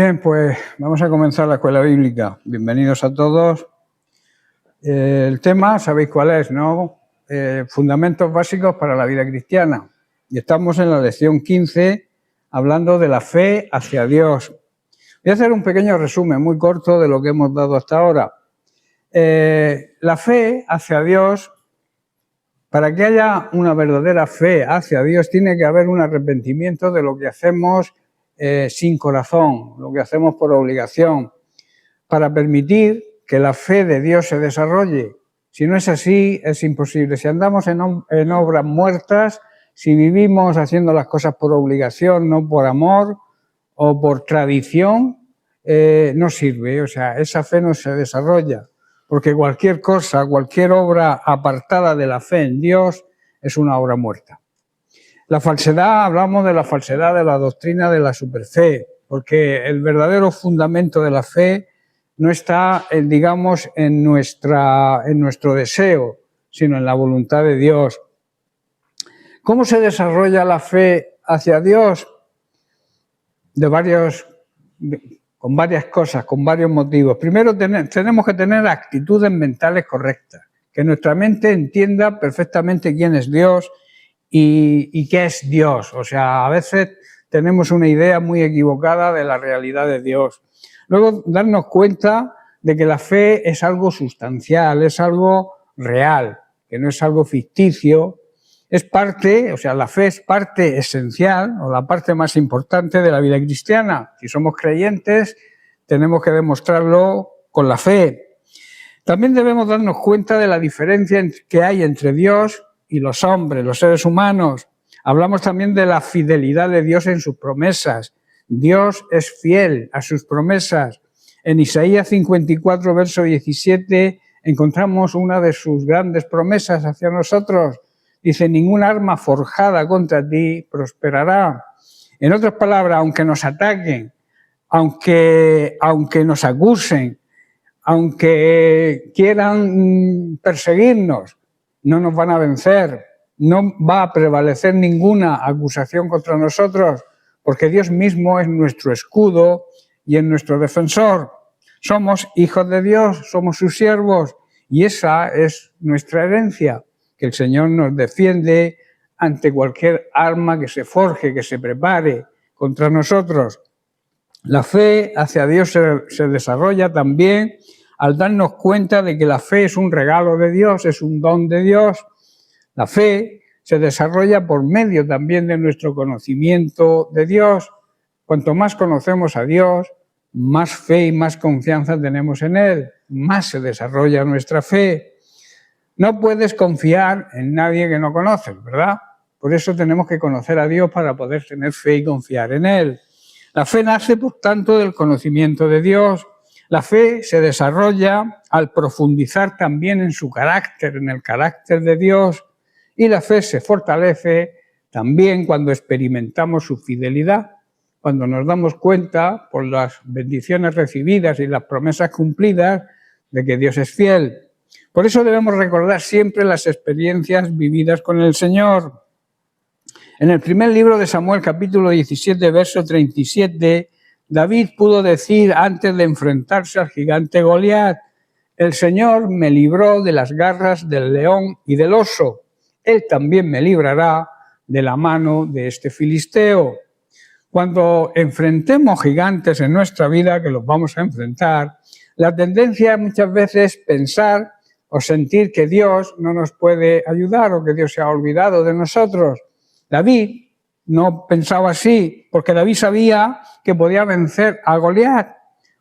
Bien, pues vamos a comenzar la escuela bíblica. Bienvenidos a todos. El tema, sabéis cuál es, ¿no? Fundamentos básicos para la vida cristiana. Y estamos en la lección 15, hablando de la fe hacia Dios. Voy a hacer un pequeño resumen muy corto de lo que hemos dado hasta ahora. La fe hacia Dios, para que haya una verdadera fe hacia Dios, tiene que haber un arrepentimiento de lo que hacemos sin corazón, lo que hacemos por obligación, para permitir que la fe de Dios se desarrolle. Si no es así, es imposible. Si andamos en obras muertas, si vivimos haciendo las cosas por obligación, no por amor o por tradición, no sirve. O sea, esa fe no se desarrolla, porque cualquier cosa, cualquier obra apartada de la fe en Dios es una obra muerta. La falsedad, hablamos de la falsedad de la doctrina de la superfe, porque el verdadero fundamento de la fe no está, digamos, en nuestro deseo, sino en la voluntad de Dios. ¿Cómo se desarrolla la fe hacia Dios? Con varias cosas, con varios motivos. Primero, tenemos que tener actitudes mentales correctas, que nuestra mente entienda perfectamente quién es Dios y qué es Dios. O sea, a veces tenemos una idea muy equivocada de la realidad de Dios. Luego, darnos cuenta de que la fe es algo sustancial, es algo real, que no es algo ficticio. Es parte, o sea, la fe es parte esencial o la parte más importante de la vida cristiana. Si somos creyentes, tenemos que demostrarlo con la fe. También debemos darnos cuenta de la diferencia que hay entre Dios y los hombres, los seres humanos. Hablamos también de la fidelidad de Dios en sus promesas. Dios es fiel a sus promesas. En Isaías 54, verso 17, encontramos una de sus grandes promesas hacia nosotros. Dice, ningún arma forjada contra ti prosperará. En otras palabras, aunque nos ataquen, aunque nos acusen, aunque quieran perseguirnos, no nos van a vencer, no va a prevalecer ninguna acusación contra nosotros, porque Dios mismo es nuestro escudo y es nuestro defensor. Somos hijos de Dios, somos sus siervos, y esa es nuestra herencia, que el Señor nos defiende ante cualquier arma que se forje, que se prepare contra nosotros. La fe hacia Dios se desarrolla también al darnos cuenta de que la fe es un regalo de Dios, es un don de Dios. La fe se desarrolla por medio también de nuestro conocimiento de Dios. Cuanto más conocemos a Dios, más fe y más confianza tenemos en Él, más se desarrolla nuestra fe. No puedes confiar en nadie que no conoces, ¿verdad? Por eso tenemos que conocer a Dios para poder tener fe y confiar en Él. La fe nace, por tanto, del conocimiento de Dios. La fe se desarrolla al profundizar también en su carácter, en el carácter de Dios, y la fe se fortalece también cuando experimentamos su fidelidad, cuando nos damos cuenta, por las bendiciones recibidas y las promesas cumplidas, de que Dios es fiel. Por eso debemos recordar siempre las experiencias vividas con el Señor. En el primer libro de Samuel, capítulo 17, verso 37, David pudo decir antes de enfrentarse al gigante Goliat, el Señor me libró de las garras del león y del oso. Él también me librará de la mano de este filisteo. Cuando enfrentemos gigantes en nuestra vida, que los vamos a enfrentar, la tendencia muchas veces es pensar o sentir que Dios no nos puede ayudar o que Dios se ha olvidado de nosotros. David no pensaba así, porque David sabía que podía vencer a Goliat,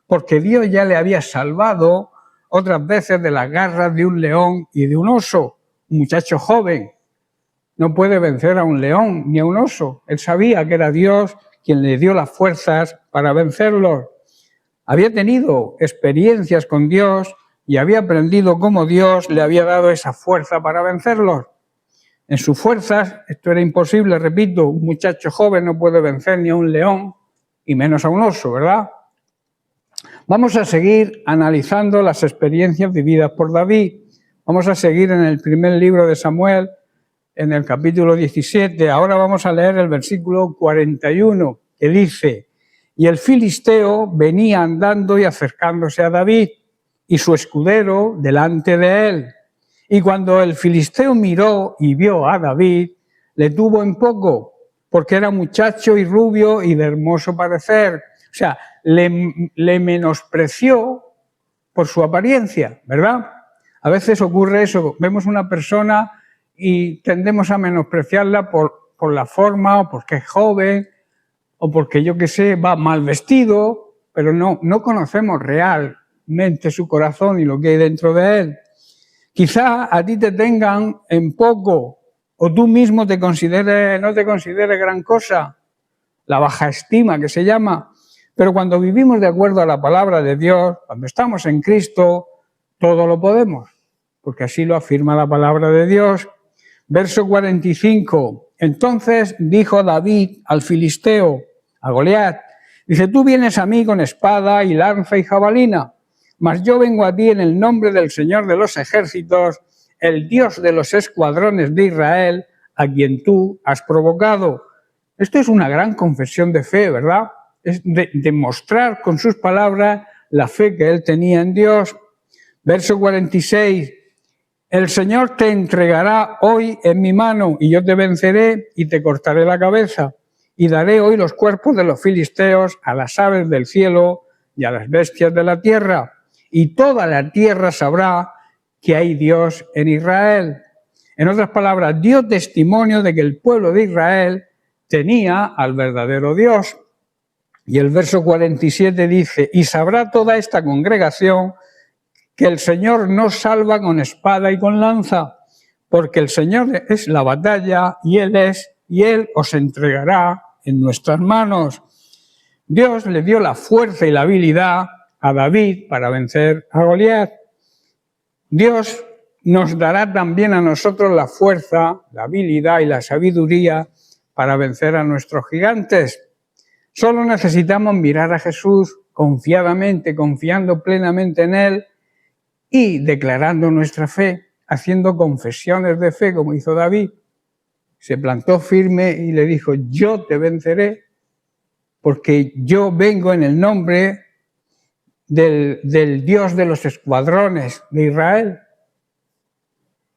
porque Dios ya le había salvado otras veces de las garras de un león y de un oso. Un muchacho joven no puede vencer a un león ni a un oso. Él sabía que era Dios quien le dio las fuerzas para vencerlos. Había tenido experiencias con Dios y había aprendido cómo Dios le había dado esa fuerza para vencerlos. En sus fuerzas, esto era imposible, repito, un muchacho joven no puede vencer ni a un león y menos a un oso, ¿verdad? Vamos a seguir analizando las experiencias vividas por David. Vamos a seguir en el primer libro de Samuel, en el capítulo 17. Ahora vamos a leer el versículo 41, que dice, y el filisteo venía andando y acercándose a David, y su escudero delante de él. Y cuando el filisteo miró y vio a David, le tuvo en poco, porque era muchacho y rubio y de hermoso parecer. O sea, le menospreció por su apariencia, ¿verdad? A veces ocurre eso, vemos una persona y tendemos a menospreciarla por la forma, o porque es joven, o porque, yo qué sé, va mal vestido, pero no conocemos realmente su corazón y lo que hay dentro de él. Quizá a ti te tengan en poco, o tú mismo no te consideres gran cosa, la baja estima que se llama, pero cuando vivimos de acuerdo a la palabra de Dios, cuando estamos en Cristo, todo lo podemos, porque así lo afirma la palabra de Dios. Verso 45, entonces dijo David al filisteo, a Goliat, dice, tú vienes a mí con espada y lanza y jabalina, mas yo vengo a ti en el nombre del Señor de los ejércitos, el Dios de los escuadrones de Israel, a quien tú has provocado. Esto es una gran confesión de fe, ¿verdad? Es demostrar con sus palabras la fe que él tenía en Dios. Verso 46, el Señor te entregará hoy en mi mano y yo te venceré y te cortaré la cabeza y daré hoy los cuerpos de los filisteos a las aves del cielo y a las bestias de la tierra y toda la tierra sabrá que hay Dios en Israel. En otras palabras, dio testimonio de que el pueblo de Israel tenía al verdadero Dios. Y el verso 47 dice, y sabrá toda esta congregación que el Señor no salva con espada y con lanza, porque el Señor es la batalla y Él os entregará en nuestras manos. Dios le dio la fuerza y la habilidad a David para vencer a Goliat. Dios nos dará también a nosotros la fuerza, la habilidad y la sabiduría para vencer a nuestros gigantes. Solo necesitamos mirar a Jesús confiadamente, confiando plenamente en Él y declarando nuestra fe, haciendo confesiones de fe como hizo David. Se plantó firme y le dijo, yo te venceré porque yo vengo en el nombre del Dios de los escuadrones de Israel.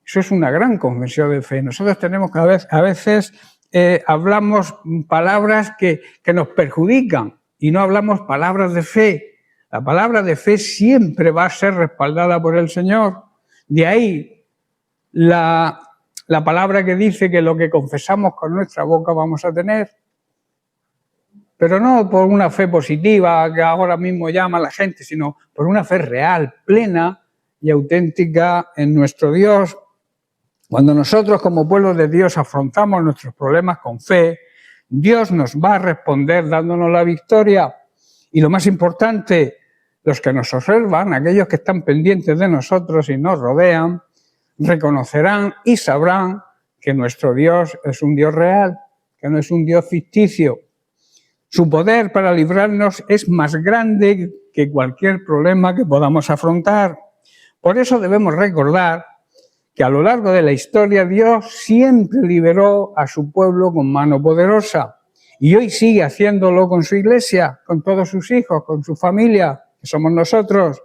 Eso es una gran confesión de fe. Nosotros tenemos que a veces hablamos palabras que nos perjudican y no hablamos palabras de fe. La palabra de fe siempre va a ser respaldada por el Señor. De ahí la palabra que dice que lo que confesamos con nuestra boca vamos a tener. Pero no por una fe positiva que ahora mismo llama a la gente, sino por una fe real, plena y auténtica en nuestro Dios. Cuando nosotros como pueblo de Dios afrontamos nuestros problemas con fe, Dios nos va a responder dándonos la victoria. Y lo más importante, los que nos observan, aquellos que están pendientes de nosotros y nos rodean, reconocerán y sabrán que nuestro Dios es un Dios real, que no es un Dios ficticio. Su poder para librarnos es más grande que cualquier problema que podamos afrontar. Por eso debemos recordar que a lo largo de la historia Dios siempre liberó a su pueblo con mano poderosa y hoy sigue haciéndolo con su iglesia, con todos sus hijos, con su familia, que somos nosotros.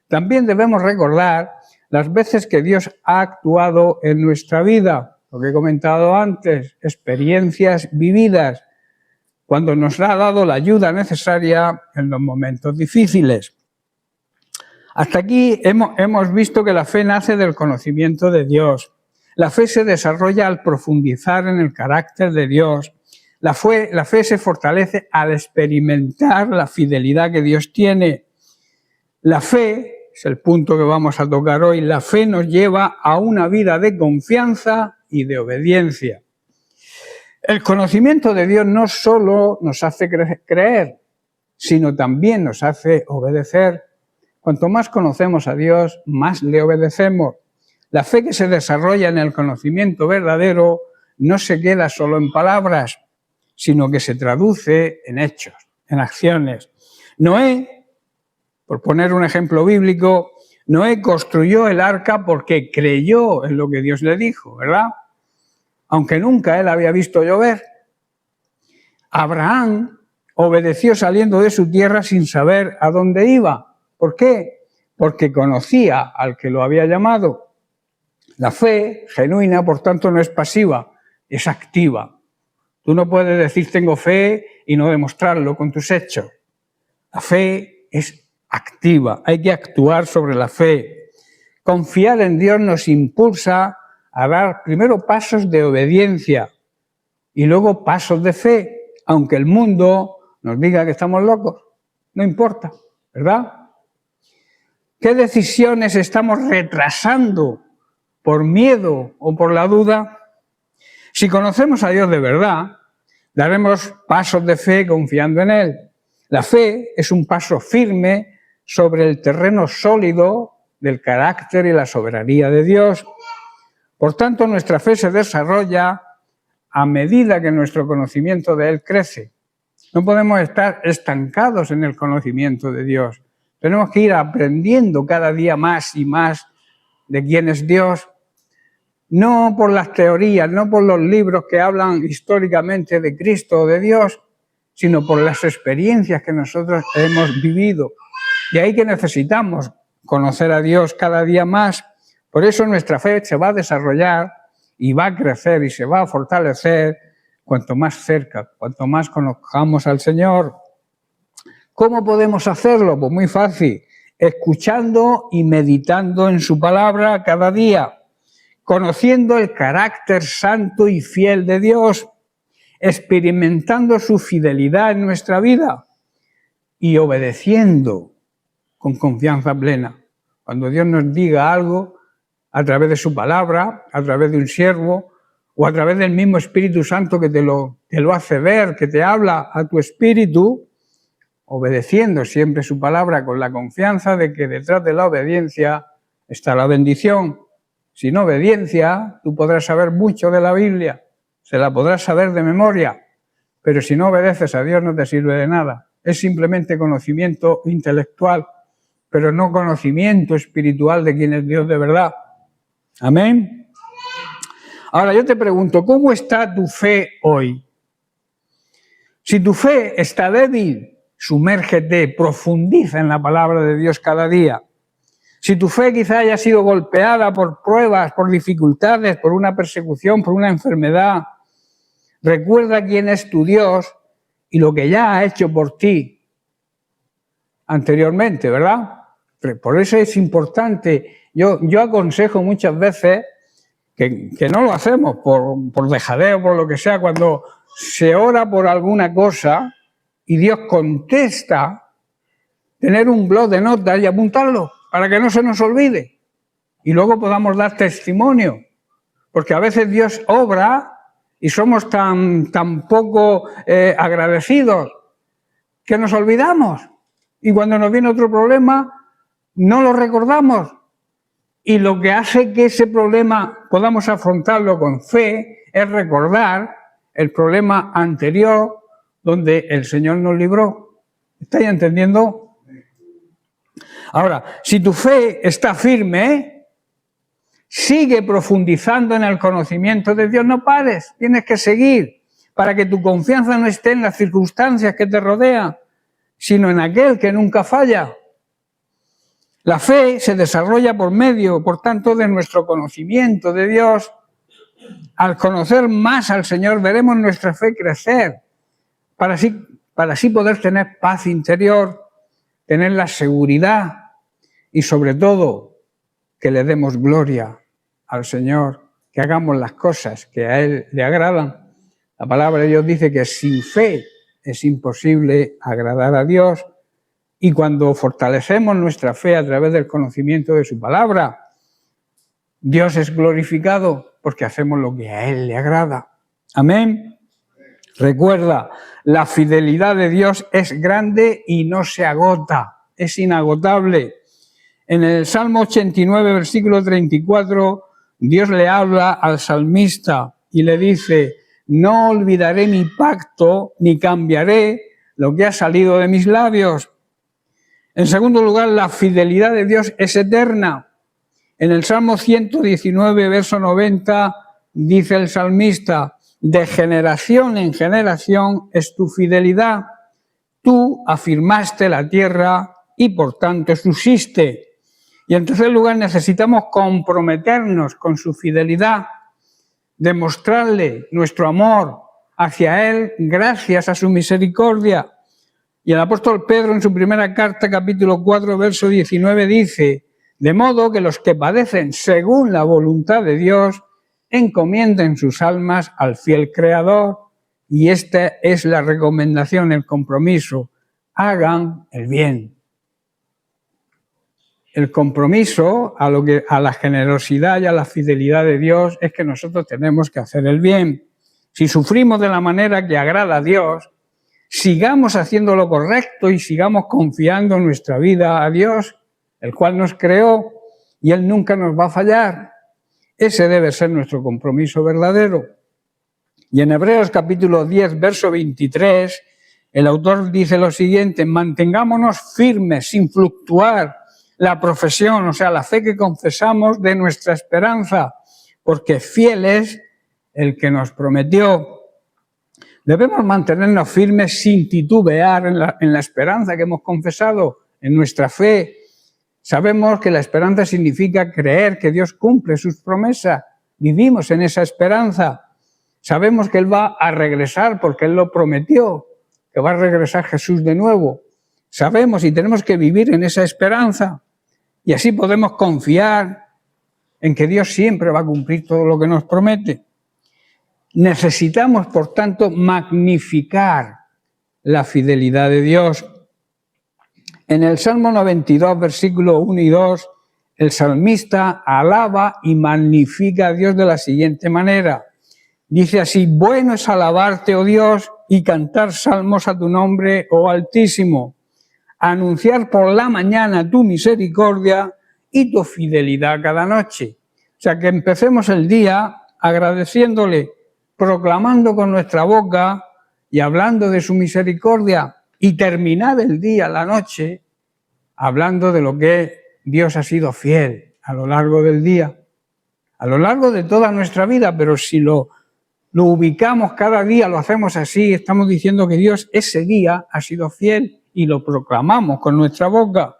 También debemos recordar las veces que Dios ha actuado en nuestra vida, lo que he comentado antes, experiencias vividas, cuando nos ha dado la ayuda necesaria en los momentos difíciles. Hasta aquí hemos visto que la fe nace del conocimiento de Dios. La fe se desarrolla al profundizar en el carácter de Dios. La fe se fortalece al experimentar la fidelidad que Dios tiene. La fe, es el punto que vamos a tocar hoy, la fe nos lleva a una vida de confianza y de obediencia. El conocimiento de Dios no solo nos hace creer, sino también nos hace obedecer. Cuanto más conocemos a Dios, más le obedecemos. La fe que se desarrolla en el conocimiento verdadero no se queda solo en palabras, sino que se traduce en hechos, en acciones. Noé, por poner un ejemplo bíblico, Noé construyó el arca porque creyó en lo que Dios le dijo, ¿verdad? Aunque nunca él había visto llover. Abraham obedeció saliendo de su tierra sin saber a dónde iba. ¿Por qué? Porque conocía al que lo había llamado. La fe genuina, por tanto, no es pasiva, es activa. Tú no puedes decir tengo fe y no demostrarlo con tus hechos. La fe es activa, hay que actuar sobre la fe. Confiar en Dios nos impulsa a dar primero pasos de obediencia y luego pasos de fe, aunque el mundo nos diga que estamos locos, no importa, ¿verdad? ¿Qué decisiones estamos retrasando por miedo o por la duda? Si conocemos a Dios de verdad, daremos pasos de fe confiando en Él. La fe es un paso firme sobre el terreno sólido del carácter y la soberanía de Dios. Por tanto, nuestra fe se desarrolla a medida que nuestro conocimiento de Él crece. No podemos estar estancados en el conocimiento de Dios. Tenemos que ir aprendiendo cada día más y más de quién es Dios. No por las teorías, no por los libros que hablan históricamente de Cristo o de Dios, sino por las experiencias que nosotros hemos vivido. De ahí que necesitamos conocer a Dios cada día más. Por eso nuestra fe se va a desarrollar y va a crecer y se va a fortalecer cuanto más cerca, cuanto más conozcamos al Señor. ¿Cómo podemos hacerlo? Pues muy fácil, escuchando y meditando en su palabra cada día, conociendo el carácter santo y fiel de Dios, experimentando su fidelidad en nuestra vida y obedeciendo con confianza plena. Cuando Dios nos diga algo, a través de su palabra, a través de un siervo o a través del mismo Espíritu Santo que te lo hace ver, que te habla a tu espíritu, obedeciendo siempre su palabra con la confianza de que detrás de la obediencia está la bendición. Sin obediencia, tú podrás saber mucho de la Biblia, se la podrás saber de memoria, pero si no obedeces a Dios no te sirve de nada. Es simplemente conocimiento intelectual, pero no conocimiento espiritual de quién es Dios de verdad. Amén. Ahora yo te pregunto, ¿cómo está tu fe hoy? Si tu fe está débil, sumérgete, profundiza en la palabra de Dios cada día. Si tu fe quizá haya sido golpeada por pruebas, por dificultades, por una persecución, por una enfermedad, recuerda quién es tu Dios y lo que ya ha hecho por ti anteriormente, ¿verdad? Por eso es importante. Yo aconsejo muchas veces que no lo hacemos por dejadeo, por lo que sea, cuando se ora por alguna cosa y Dios contesta, tener un blog de notas y apuntarlo para que no se nos olvide y luego podamos dar testimonio, porque a veces Dios obra y somos tan poco agradecidos que nos olvidamos y cuando nos viene otro problema no lo recordamos y lo que hace que ese problema podamos afrontarlo con fe es recordar el problema anterior donde el Señor nos libró. ¿Estáis entendiendo? Ahora, si tu fe está firme, sigue profundizando en el conocimiento de Dios, no pares, tienes que seguir para que tu confianza no esté en las circunstancias que te rodean, sino en aquel que nunca falla. La fe se desarrolla por medio, por tanto, de nuestro conocimiento de Dios. Al conocer más al Señor, veremos nuestra fe crecer, para así poder tener paz interior, tener la seguridad y, sobre todo, que le demos gloria al Señor, que hagamos las cosas que a Él le agradan. La palabra de Dios dice que sin fe es imposible agradar a Dios. Y cuando fortalecemos nuestra fe a través del conocimiento de su palabra, Dios es glorificado porque hacemos lo que a Él le agrada. Amén. Recuerda, la fidelidad de Dios es grande y no se agota, es inagotable. En el Salmo 89, versículo 34, Dios le habla al salmista y le dice: no olvidaré mi pacto ni cambiaré lo que ha salido de mis labios. En segundo lugar, la fidelidad de Dios es eterna. En el Salmo 119, verso 90, dice el salmista: de generación en generación es tu fidelidad. afirmaste la tierra y por tanto subsiste. Y en tercer lugar, necesitamos comprometernos con su fidelidad, demostrarle nuestro amor hacia Él gracias a su misericordia. Y el apóstol Pedro en su primera carta, capítulo 4, verso 19, dice: de modo que los que padecen según la voluntad de Dios encomienden sus almas al fiel Creador. Y esta es la recomendación, el compromiso: hagan el bien. El compromiso a la generosidad y a la fidelidad de Dios es que nosotros tenemos que hacer el bien. Si sufrimos de la manera que agrada a Dios, sigamos haciendo lo correcto y sigamos confiando nuestra vida a Dios, el cual nos creó y Él nunca nos va a fallar. Ese debe ser nuestro compromiso verdadero. Y en Hebreos capítulo 10, verso 23, el autor dice lo siguiente: mantengámonos firmes sin fluctuar la profesión, o sea, la fe que confesamos de nuestra esperanza, porque fiel es el que nos prometió. Debemos mantenernos firmes sin titubear en la esperanza que hemos confesado, en nuestra fe. Sabemos que la esperanza significa creer que Dios cumple sus promesas. Vivimos en esa esperanza. Sabemos que Él va a regresar porque Él lo prometió, que va a regresar Jesús de nuevo. Sabemos y tenemos que vivir en esa esperanza. Y así podemos confiar en que Dios siempre va a cumplir todo lo que nos promete. Necesitamos, por tanto, magnificar la fidelidad de Dios. En el Salmo 92, versículos 1 y 2, el salmista alaba y magnifica a Dios de la siguiente manera. Dice así: bueno es alabarte, oh Dios, y cantar salmos a tu nombre, oh Altísimo. Anunciar por la mañana tu misericordia y tu fidelidad cada noche. O sea, que empecemos el día agradeciéndole, proclamando con nuestra boca y hablando de su misericordia, y terminar el día, la noche, hablando de lo que Dios ha sido fiel a lo largo del día, a lo largo de toda nuestra vida. Pero si lo ubicamos cada día, lo hacemos así, estamos diciendo que Dios ese día ha sido fiel y lo proclamamos con nuestra boca.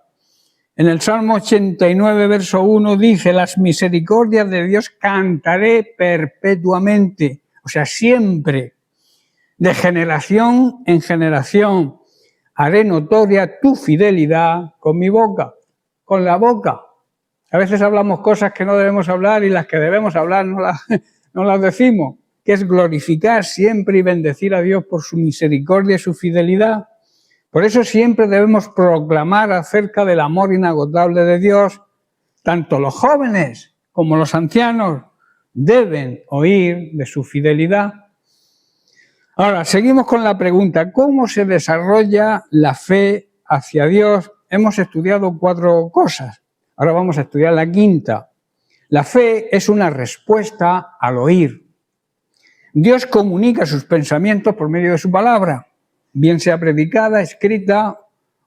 En el Salmo 89, verso 1 dice: las misericordias de Dios cantaré perpetuamente, o sea, siempre, de generación en generación, haré notoria tu fidelidad con mi boca, con la boca. A veces hablamos cosas que no debemos hablar y las que debemos hablar no las decimos, que es glorificar siempre y bendecir a Dios por su misericordia y su fidelidad. Por eso siempre debemos proclamar acerca del amor inagotable de Dios. Tanto los jóvenes como los ancianos deben oír de su fidelidad. Ahora, seguimos con la pregunta: ¿cómo se desarrolla la fe hacia Dios? Hemos estudiado 4 cosas, ahora vamos a estudiar la quinta. La fe es una respuesta al oír. Dios comunica sus pensamientos por medio de su palabra, bien sea predicada, escrita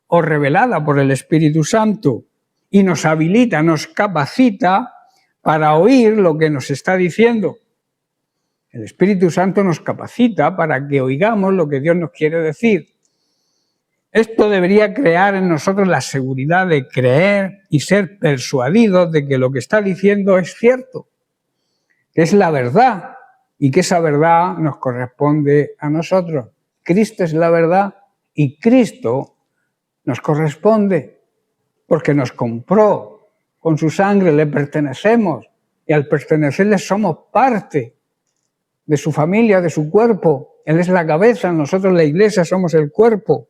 o revelada por el Espíritu Santo, y nos habilita, nos capacita para oír lo que nos está diciendo. El Espíritu Santo nos capacita para que oigamos lo que Dios nos quiere decir. Esto debería crear en nosotros la seguridad de creer y ser persuadidos de que lo que está diciendo es cierto, que es la verdad y que esa verdad nos corresponde a nosotros. Cristo es la verdad y Cristo nos corresponde porque nos compró con su sangre, le pertenecemos y al pertenecerle somos parte de su familia, de su cuerpo. Él es la cabeza, nosotros la iglesia somos el cuerpo.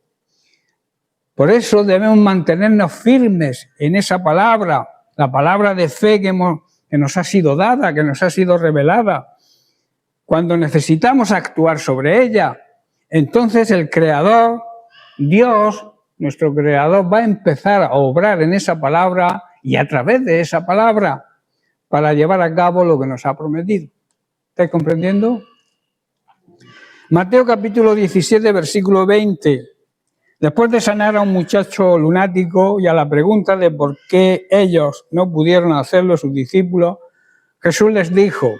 Por eso debemos mantenernos firmes en esa palabra, la palabra de fe que nos ha sido dada, que nos ha sido revelada. Cuando necesitamos actuar sobre ella, entonces el Creador, Dios, nuestro Creador, va a empezar a obrar en esa palabra y a través de esa palabra para llevar a cabo lo que nos ha prometido. ¿Estáis comprendiendo? Mateo capítulo 17, versículo 20. Después de sanar a un muchacho lunático y a la pregunta de por qué ellos no pudieron hacerlo, sus discípulos, Jesús les dijo: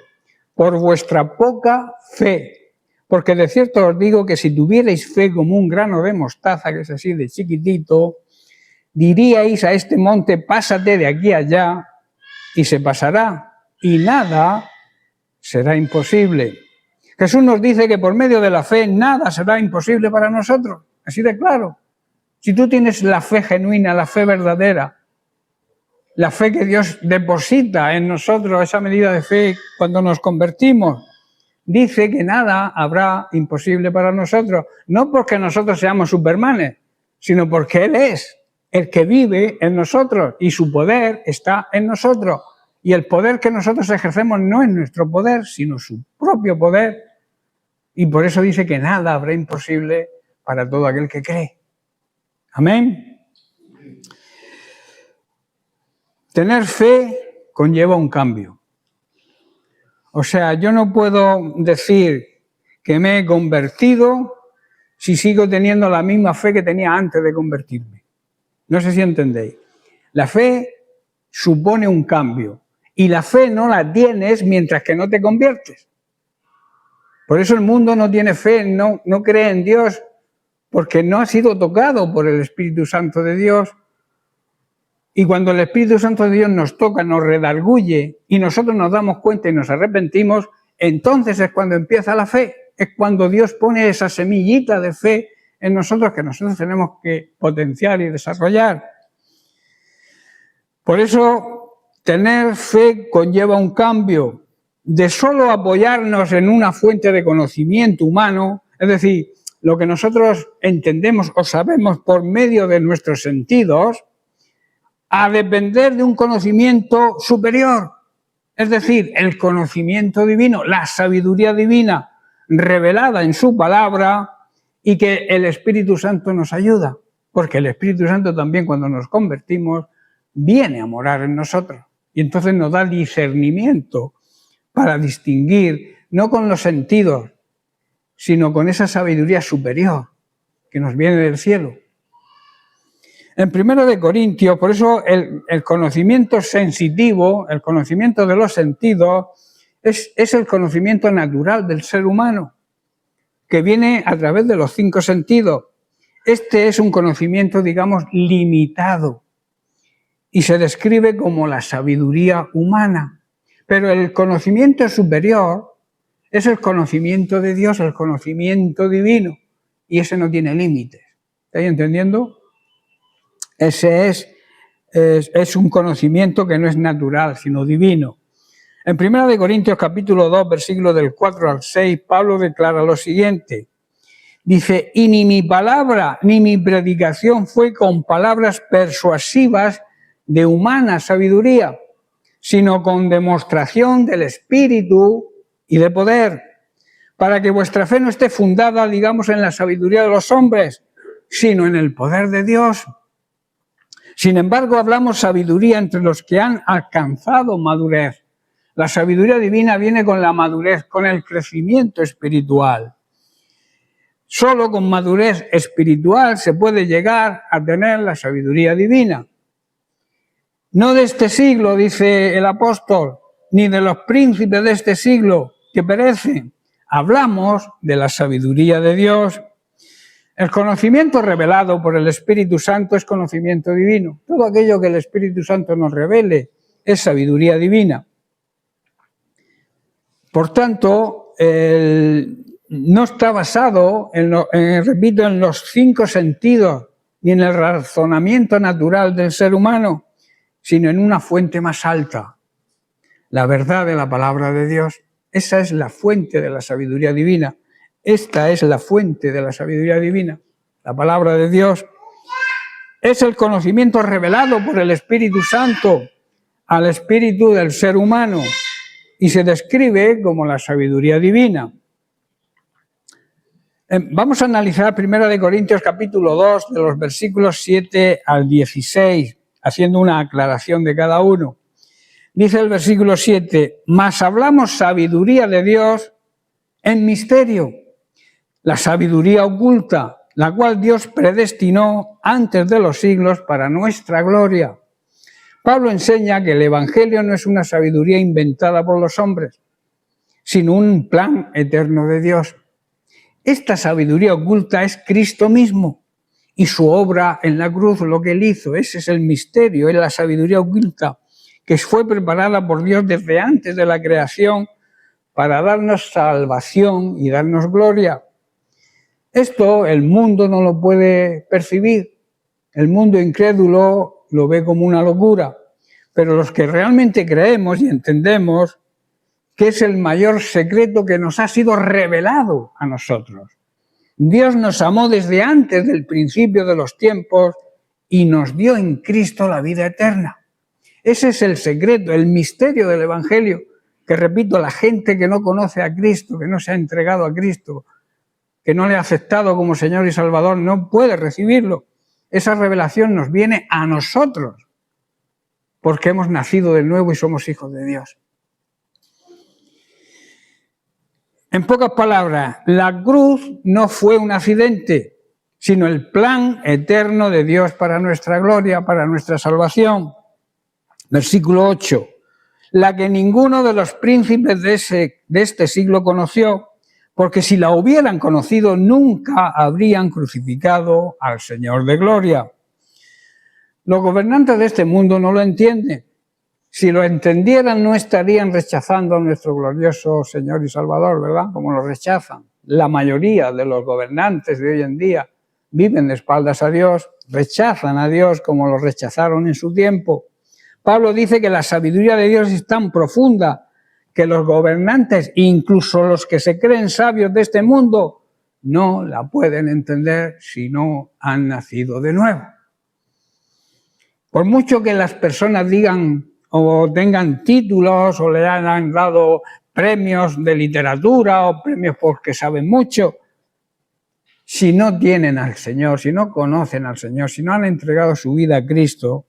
por vuestra poca fe, Porque de cierto os digo que si tuvierais fe como un grano de mostaza, que es así de chiquitito, diríais a este monte, pásate de aquí a allá, y se pasará, y nada será imposible. Jesús nos dice que por medio de la fe nada será imposible para nosotros, así de claro. Si tú tienes la fe genuina, la fe verdadera, la fe que Dios deposita en nosotros, esa medida de fe cuando nos convertimos, dice que nada habrá imposible para nosotros, no porque nosotros seamos supermanes, sino porque Él es el que vive en nosotros y su poder está en nosotros. Y el poder que nosotros ejercemos no es nuestro poder, sino su propio poder. Y por eso dice que nada habrá imposible para todo aquel que cree. Amén. Tener fe conlleva un cambio. O sea, yo no puedo decir que me he convertido si sigo teniendo la misma fe que tenía antes de convertirme. No sé si entendéis. La fe supone un cambio y la fe no la tienes mientras que no te conviertes. Por eso el mundo no tiene fe, no cree en Dios, porque no ha sido tocado por el Espíritu Santo de Dios. Y cuando el Espíritu Santo de Dios nos toca, nos redarguye y nosotros nos damos cuenta y nos arrepentimos, entonces es cuando empieza la fe. Es cuando Dios pone esa semillita de fe en nosotros que nosotros tenemos que potenciar y desarrollar. Por eso, tener fe conlleva un cambio de solo apoyarnos en una fuente de conocimiento humano, es decir, lo que nosotros entendemos o sabemos por medio de nuestros sentidos, a depender de un conocimiento superior, es decir, el conocimiento divino, la sabiduría divina revelada en su palabra y que el Espíritu Santo nos ayuda, porque el Espíritu Santo también cuando nos convertimos viene a morar en nosotros y entonces nos da discernimiento para distinguir, no con los sentidos, sino con esa sabiduría superior que nos viene del cielo. En 1 Corintios, por eso el conocimiento sensitivo, el conocimiento de los sentidos, es el conocimiento natural del ser humano, que viene a través de los 5 sentidos. Este es un conocimiento, digamos, limitado y se describe como la sabiduría humana. Pero el conocimiento superior es el conocimiento de Dios, el conocimiento divino, y ese no tiene límites. ¿Estáis entendiendo? Ese es un conocimiento que no es natural, sino divino. En 1 Corintios capítulo 2, versículos del 4 al 6, Pablo declara lo siguiente. Dice, y ni mi palabra ni mi predicación fue con palabras persuasivas de humana sabiduría, sino con demostración del Espíritu y de poder, para que vuestra fe no esté fundada, digamos, en la sabiduría de los hombres, sino en el poder de Dios. Sin embargo, hablamos sabiduría entre los que han alcanzado madurez. La sabiduría divina viene con la madurez, con el crecimiento espiritual. Solo con madurez espiritual se puede llegar a tener la sabiduría divina. No de este siglo, dice el apóstol, ni de los príncipes de este siglo que perecen. Hablamos de la sabiduría de Dios. El conocimiento revelado por el Espíritu Santo es conocimiento divino. Todo aquello que el Espíritu Santo nos revele es sabiduría divina. Por tanto, no está basado, repito, en los 5 sentidos ni en el razonamiento natural del ser humano, sino en una fuente más alta, la verdad de la palabra de Dios. Esa es la fuente de la sabiduría divina. Esta es la fuente de la sabiduría divina. La palabra de Dios es el conocimiento revelado por el Espíritu Santo al espíritu del ser humano y se describe como la sabiduría divina. Vamos a analizar 1 Corintios capítulo 2, de los versículos 7 al 16, haciendo una aclaración de cada uno. Dice el versículo 7, mas hablamos sabiduría de Dios en misterio, la sabiduría oculta, la cual Dios predestinó antes de los siglos para nuestra gloria. Pablo enseña que el Evangelio no es una sabiduría inventada por los hombres, sino un plan eterno de Dios. Esta sabiduría oculta es Cristo mismo y su obra en la cruz, lo que Él hizo. Ese es el misterio, es la sabiduría oculta que fue preparada por Dios desde antes de la creación para darnos salvación y darnos gloria. Esto el mundo no lo puede percibir. El mundo incrédulo lo ve como una locura. Pero los que realmente creemos y entendemos que es el mayor secreto que nos ha sido revelado a nosotros. Dios nos amó desde antes del principio de los tiempos y nos dio en Cristo la vida eterna. Ese es el secreto, el misterio del Evangelio, que repito, la gente que no conoce a Cristo, que no se ha entregado a Cristo, que no le ha aceptado como Señor y Salvador, no puede recibirlo. Esa revelación nos viene a nosotros, porque hemos nacido de nuevo y somos hijos de Dios. En pocas palabras, la cruz no fue un accidente, sino el plan eterno de Dios para nuestra gloria, para nuestra salvación. Versículo 8. La que ninguno de los príncipes de este siglo conoció, porque si la hubieran conocido nunca habrían crucificado al Señor de gloria. Los gobernantes de este mundo no lo entienden. Si lo entendieran, no estarían rechazando a nuestro glorioso Señor y Salvador, ¿verdad? Como lo rechazan. La mayoría de los gobernantes de hoy en día viven de espaldas a Dios, rechazan a Dios como lo rechazaron en su tiempo. Pablo dice que la sabiduría de Dios es tan profunda que los gobernantes, incluso los que se creen sabios de este mundo, no la pueden entender si no han nacido de nuevo. Por mucho que las personas digan o tengan títulos o le han dado premios de literatura o premios porque saben mucho, si no tienen al Señor, si no conocen al Señor, si no han entregado su vida a Cristo,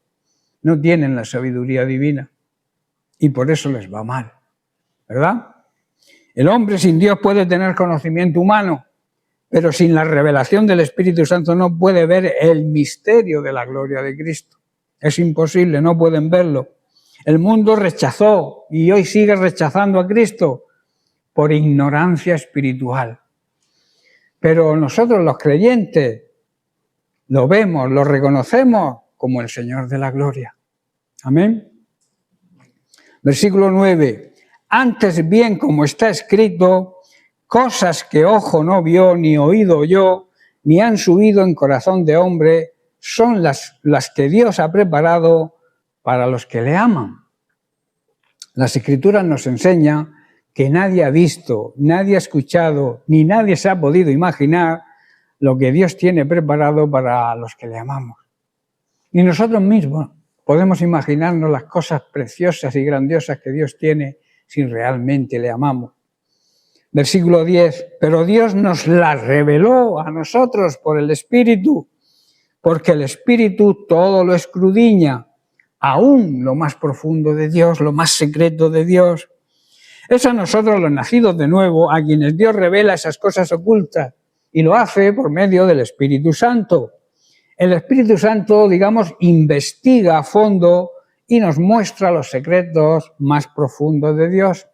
no tienen la sabiduría divina y por eso les va mal, ¿verdad? El hombre sin Dios puede tener conocimiento humano, pero sin la revelación del Espíritu Santo no puede ver el misterio de la gloria de Cristo. Es imposible, no pueden verlo. El mundo rechazó y hoy sigue rechazando a Cristo por ignorancia espiritual. Pero nosotros los creyentes lo vemos, lo reconocemos como el Señor de la gloria. Amén. Versículo 9. Antes bien, como está escrito, cosas que ojo no vio, ni oído oyó, ni han subido en corazón de hombre, son las que Dios ha preparado para los que le aman. Las Escrituras nos enseñan que nadie ha visto, nadie ha escuchado, ni nadie se ha podido imaginar lo que Dios tiene preparado para los que le amamos. Ni nosotros mismos podemos imaginarnos las cosas preciosas y grandiosas que Dios tiene si realmente le amamos. Versículo 10. Pero Dios nos las reveló a nosotros por el Espíritu, porque el Espíritu todo lo escudriña, aún lo más profundo de Dios, lo más secreto de Dios. Es a nosotros los nacidos de nuevo a quienes Dios revela esas cosas ocultas y lo hace por medio del Espíritu Santo. El Espíritu Santo, digamos, investiga a fondo y nos muestra los secretos más profundos de Dios.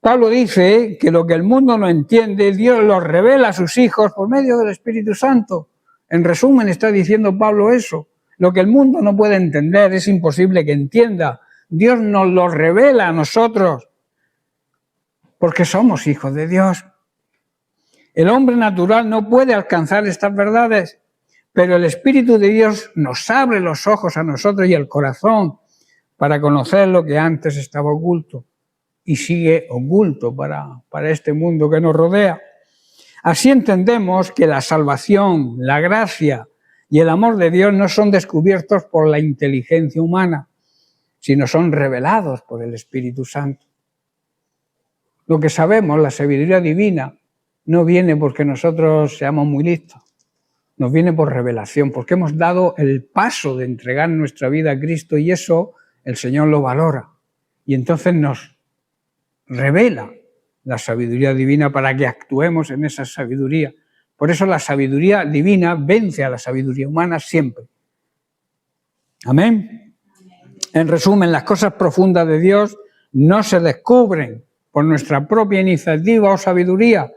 Pablo dice que lo que el mundo no entiende, Dios lo revela a sus hijos por medio del Espíritu Santo. En resumen, está diciendo Pablo eso. Lo que el mundo no puede entender, es imposible que entienda. Dios nos lo revela a nosotros porque somos hijos de Dios. El hombre natural no puede alcanzar estas verdades, pero el Espíritu de Dios nos abre los ojos a nosotros y el corazón para conocer lo que antes estaba oculto y sigue oculto para este mundo que nos rodea. Así entendemos que la salvación, la gracia y el amor de Dios no son descubiertos por la inteligencia humana, sino son revelados por el Espíritu Santo. Lo que sabemos, la sabiduría divina, no viene porque nosotros seamos muy listos, nos viene por revelación, porque hemos dado el paso de entregar nuestra vida a Cristo y eso el Señor lo valora. Y entonces nos revela la sabiduría divina para que actuemos en esa sabiduría. Por eso la sabiduría divina vence a la sabiduría humana siempre. Amén. En resumen, las cosas profundas de Dios no se descubren por nuestra propia iniciativa o sabiduría,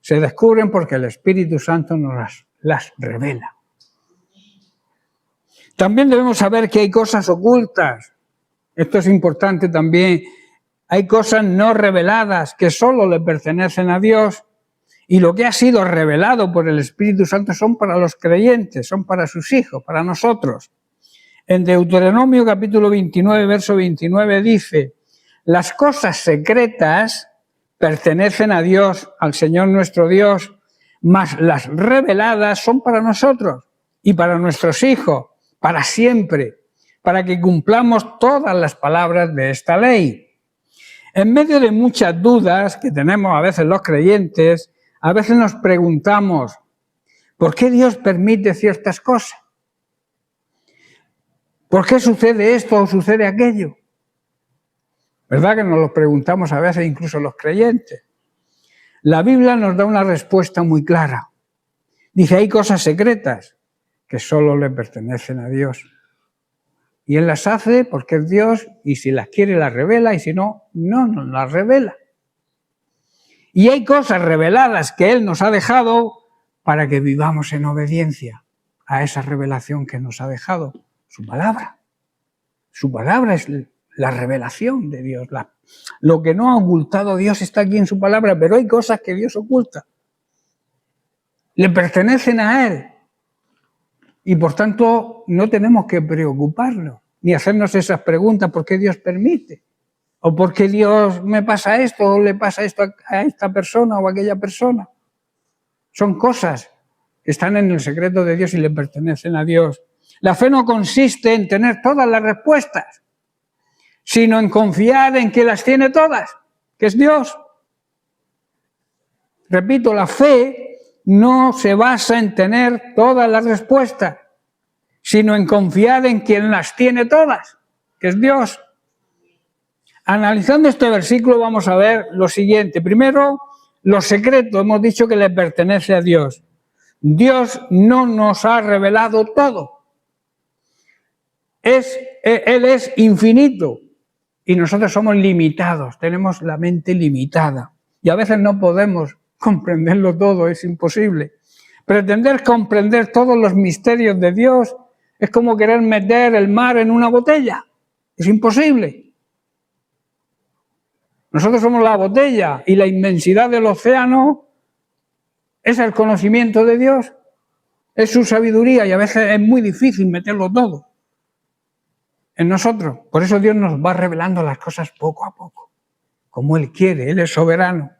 se descubren porque el Espíritu Santo nos las revela. También debemos saber que hay cosas ocultas. Esto es importante también. Hay cosas no reveladas que solo le pertenecen a Dios, y lo que ha sido revelado por el Espíritu Santo son para los creyentes, son para sus hijos, para nosotros. En Deuteronomio capítulo 29, verso 29 dice: las cosas secretas pertenecen a Dios, al Señor nuestro Dios, mas las reveladas son para nosotros y para nuestros hijos, para siempre, para que cumplamos todas las palabras de esta ley. En medio de muchas dudas que tenemos a veces los creyentes, a veces nos preguntamos, ¿por qué Dios permite ciertas cosas? ¿Por qué sucede esto o sucede aquello? ¿Verdad que nos lo preguntamos a veces incluso los creyentes? La Biblia nos da una respuesta muy clara. Dice, hay cosas secretas que solo le pertenecen a Dios. Y Él las hace porque es Dios, y si las quiere las revela, y si no, no nos las revela. Y hay cosas reveladas que Él nos ha dejado para que vivamos en obediencia a esa revelación que nos ha dejado, su palabra. Su palabra es la revelación de Dios. Lo que no ha ocultado Dios está aquí en su palabra, pero hay cosas que Dios oculta. Le pertenecen a Él. Y por tanto no tenemos que preocuparnos, ni hacernos esas preguntas, ¿por qué Dios permite? ¿O por qué Dios me pasa esto o le pasa esto a esta persona o a aquella persona? Son cosas que están en el secreto de Dios y le pertenecen a Dios. La fe no consiste en tener todas las respuestas, sino en confiar en que las tiene todas, que es Dios. Repito, la fe no se basa en tener todas las respuestas, sino en confiar en quien las tiene todas, que es Dios. Analizando este versículo vamos a ver lo siguiente. Primero, lo secreto, hemos dicho que le pertenece a Dios. Dios no nos ha revelado todo. Él es infinito y nosotros somos limitados, tenemos la mente limitada y a veces no podemos comprenderlo todo, es imposible. Pretender comprender todos los misterios de Dios es como querer meter el mar en una botella, es imposible. Nosotros somos la botella y la inmensidad del océano es el conocimiento de Dios, es su sabiduría y a veces es muy difícil meterlo todo en nosotros. Por eso Dios nos va revelando las cosas poco a poco, como Él quiere, Él es soberano.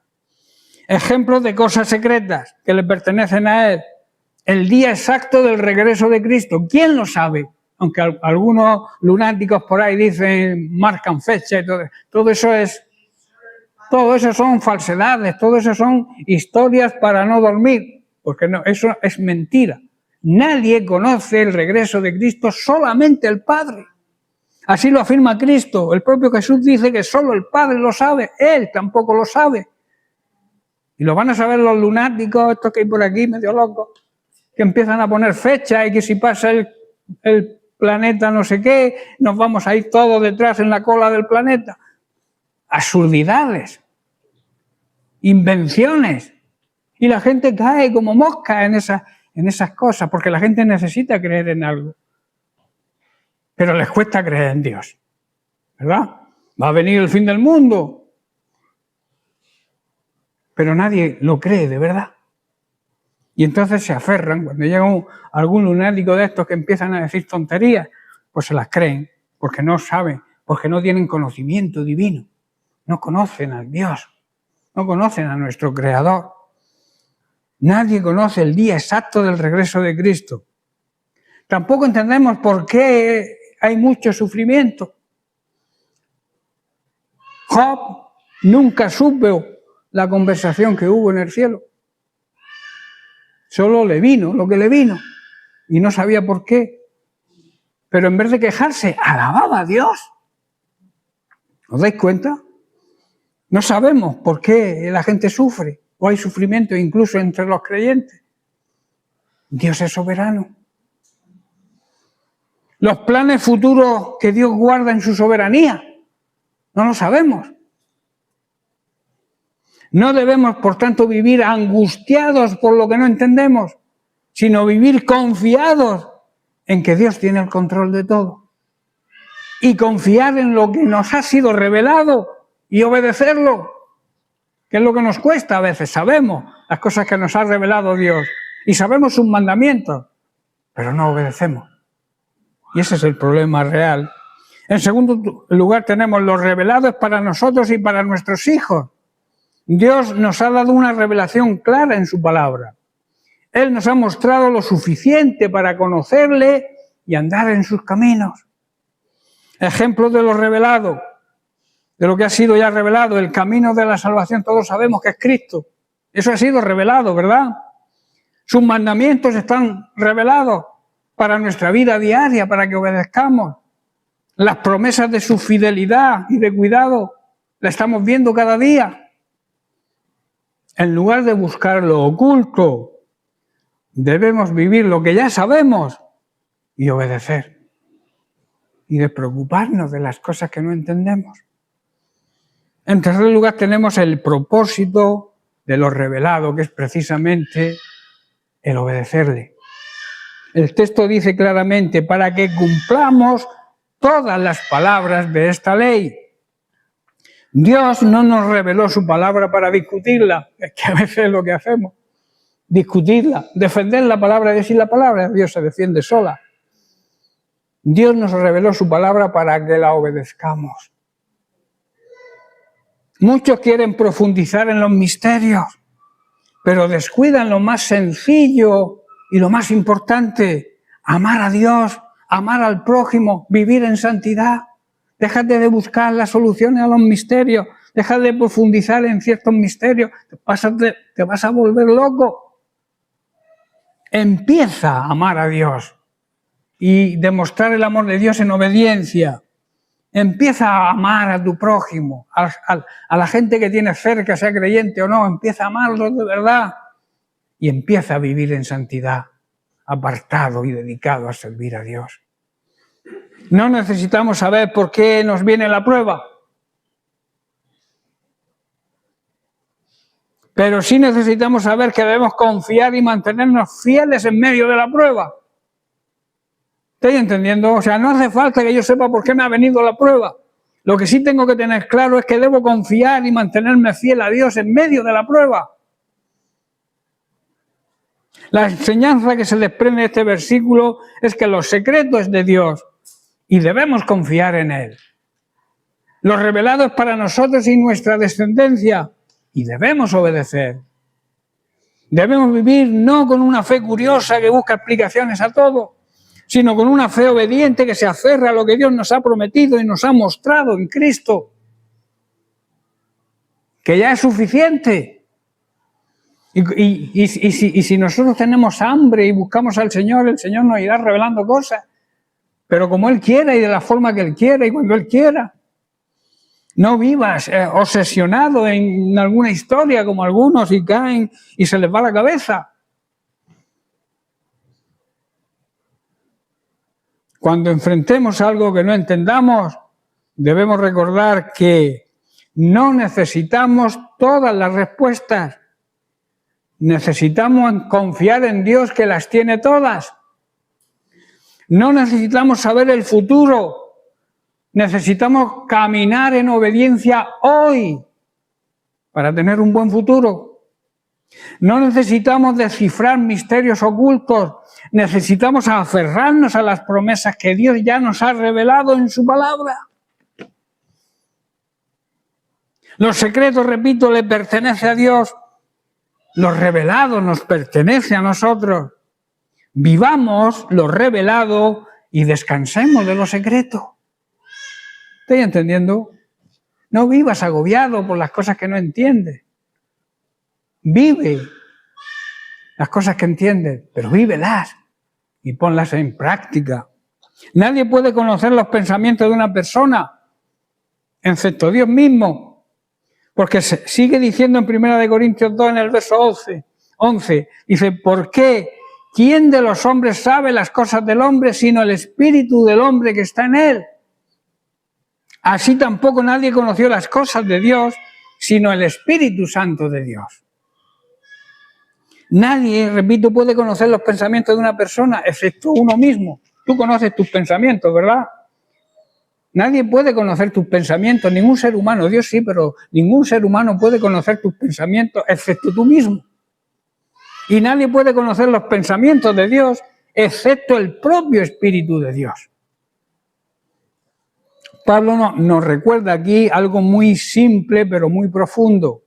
Ejemplos de cosas secretas que le pertenecen a Él. El día exacto del regreso de Cristo, ¿quién lo sabe? Aunque algunos lunáticos por ahí dicen, marcan fecha y todo eso son falsedades, todo eso son historias para no dormir, porque no, eso es mentira. Nadie conoce el regreso de Cristo, solamente el Padre. Así lo afirma Cristo. El propio Jesús dice que solo el Padre lo sabe, Él tampoco lo sabe. Y lo van a saber los lunáticos, estos que hay por aquí, medio locos, que empiezan a poner fecha y que si pasa el planeta no sé qué, nos vamos a ir todos detrás en la cola del planeta. Absurdidades, invenciones. Y la gente cae como mosca en esas cosas, porque la gente necesita creer en algo. Pero les cuesta creer en Dios, ¿verdad? Va a venir el fin del mundo. Pero nadie lo cree de verdad. Y entonces se aferran, cuando llega algún lunático de estos que empiezan a decir tonterías, pues se las creen, porque no saben, porque no tienen conocimiento divino. No conocen a Dios, no conocen a nuestro Creador. Nadie conoce el día exacto del regreso de Cristo. Tampoco entendemos por qué hay mucho sufrimiento. Job nunca supo la conversación que hubo en el cielo. Solo le vino lo que le vino y no sabía por qué. Pero en vez de quejarse, alababa a Dios. ¿Os dais cuenta? No sabemos por qué la gente sufre o hay sufrimiento incluso entre los creyentes. Dios es soberano. Los planes futuros que Dios guarda en su soberanía, no lo sabemos. No debemos, por tanto, vivir angustiados por lo que no entendemos, sino vivir confiados en que Dios tiene el control de todo. Y confiar en lo que nos ha sido revelado y obedecerlo, que es lo que nos cuesta a veces. Sabemos las cosas que nos ha revelado Dios y sabemos sus mandamientos, pero no obedecemos. Y ese es el problema real. En segundo lugar tenemos lo revelado es para nosotros y para nuestros hijos. Dios nos ha dado una revelación clara en su palabra. Él nos ha mostrado lo suficiente para conocerle y andar en sus caminos. Ejemplos de lo revelado, de lo que ha sido ya revelado, el camino de la salvación, todos sabemos que es Cristo. Eso ha sido revelado, ¿verdad? Sus mandamientos están revelados para nuestra vida diaria, para que obedezcamos. Las promesas de su fidelidad y de cuidado las estamos viendo cada día. En lugar de buscar lo oculto, debemos vivir lo que ya sabemos y obedecer. Y de preocuparnos de las cosas que no entendemos. En tercer lugar tenemos el propósito de lo revelado, que es precisamente el obedecerle. El texto dice claramente, para que cumplamos todas las palabras de esta ley. Dios no nos reveló su palabra para discutirla, es que a veces es lo que hacemos, discutirla, defender la palabra de Dios y la palabra de Dios se defiende sola. Dios nos reveló su palabra para que la obedezcamos. Muchos quieren profundizar en los misterios, pero descuidan lo más sencillo y lo más importante, amar a Dios, amar al prójimo, vivir en santidad. Déjate de buscar las soluciones a los misterios, deja de profundizar en ciertos misterios, te vas a volver loco. Empieza a amar a Dios y demostrar el amor de Dios en obediencia. Empieza a amar a tu prójimo, a la gente que tienes cerca, sea creyente o no, empieza a amarlos de verdad y empieza a vivir en santidad, apartado y dedicado a servir a Dios. No necesitamos saber por qué nos viene la prueba, pero sí necesitamos saber que debemos confiar y mantenernos fieles en medio de la prueba. ¿Estáis entendiendo? O sea, no hace falta que yo sepa por qué me ha venido la prueba. Lo que sí tengo que tener claro es que debo confiar y mantenerme fiel a Dios en medio de la prueba. La enseñanza que se desprende de este versículo es que los secretos es de Dios y debemos confiar en Él. Lo revelado es para nosotros y nuestra descendencia y debemos obedecer. Debemos vivir no con una fe curiosa que busca explicaciones a todo, sino con una fe obediente que se aferra a lo que Dios nos ha prometido y nos ha mostrado en Cristo, que ya es suficiente. Y si nosotros tenemos hambre y buscamos al Señor, el Señor nos irá revelando cosas, pero como Él quiera y de la forma que Él quiera y cuando Él quiera. No vivas obsesionado en alguna historia como algunos y caen y se les va la cabeza. Cuando enfrentemos algo que no entendamos, debemos recordar que no necesitamos todas las respuestas. Necesitamos confiar en Dios que las tiene todas. No necesitamos saber el futuro. Necesitamos caminar en obediencia hoy para tener un buen futuro. No necesitamos descifrar misterios ocultos. Necesitamos aferrarnos a las promesas que Dios ya nos ha revelado en su palabra. Los secretos, repito, le pertenecen a Dios. Los revelados nos pertenecen a nosotros. Vivamos lo revelado y descansemos de lo secreto. ¿Estoy entendiendo? No vivas agobiado por las cosas que no entiendes. Vive las cosas que entiendes, pero vívelas y ponlas en práctica. Nadie puede conocer los pensamientos de una persona, excepto Dios mismo, porque sigue diciendo en 1 Corintios 2, en el verso 11, dice, ¿por qué? ¿Quién de los hombres sabe las cosas del hombre sino el espíritu del hombre que está en él? Así tampoco nadie conoció las cosas de Dios sino el Espíritu Santo de Dios. Nadie, repito, puede conocer los pensamientos de una persona, excepto uno mismo. Tú conoces tus pensamientos, ¿verdad? Nadie puede conocer tus pensamientos, ningún ser humano. Dios sí, pero ningún ser humano puede conocer tus pensamientos, excepto tú mismo. Y nadie puede conocer los pensamientos de Dios, excepto el propio Espíritu de Dios. Pablo nos recuerda aquí algo muy simple, pero muy profundo.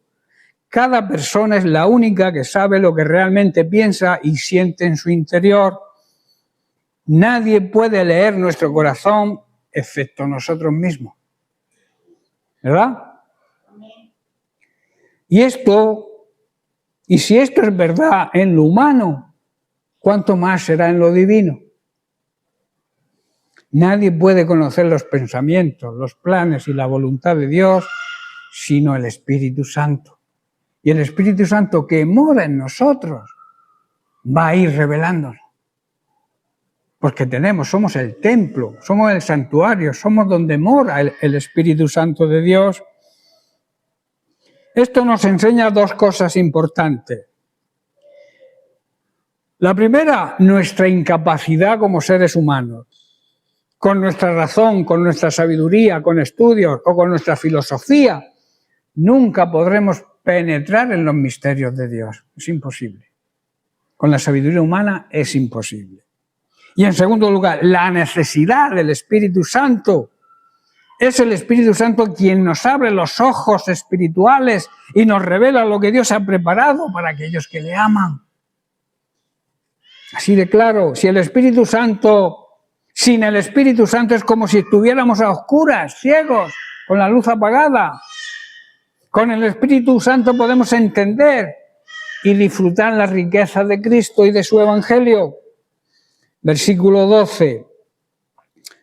Cada persona es la única que sabe lo que realmente piensa y siente en su interior. Nadie puede leer nuestro corazón excepto nosotros mismos. ¿Verdad? Y si esto es verdad en lo humano, ¿cuánto más será en lo divino? Nadie puede conocer los pensamientos, los planes y la voluntad de Dios sino el Espíritu Santo. Y el Espíritu Santo que mora en nosotros va a ir revelándonos. Porque somos el templo, somos el santuario, somos donde mora el Espíritu Santo de Dios. Esto nos enseña dos cosas importantes. La primera, nuestra incapacidad como seres humanos. Con nuestra razón, con nuestra sabiduría, con estudios o con nuestra filosofía, nunca podremos penetrar en los misterios de Dios. Es imposible. Con la sabiduría humana es imposible. Y en segundo lugar, la necesidad del Espíritu Santo. Es el Espíritu Santo quien nos abre los ojos espirituales y nos revela lo que Dios ha preparado para aquellos que le aman. Así de claro, sin el Espíritu Santo es como si estuviéramos a oscuras, ciegos, con la luz apagada. Con el Espíritu Santo podemos entender y disfrutar la riqueza de Cristo y de su Evangelio. Versículo 12.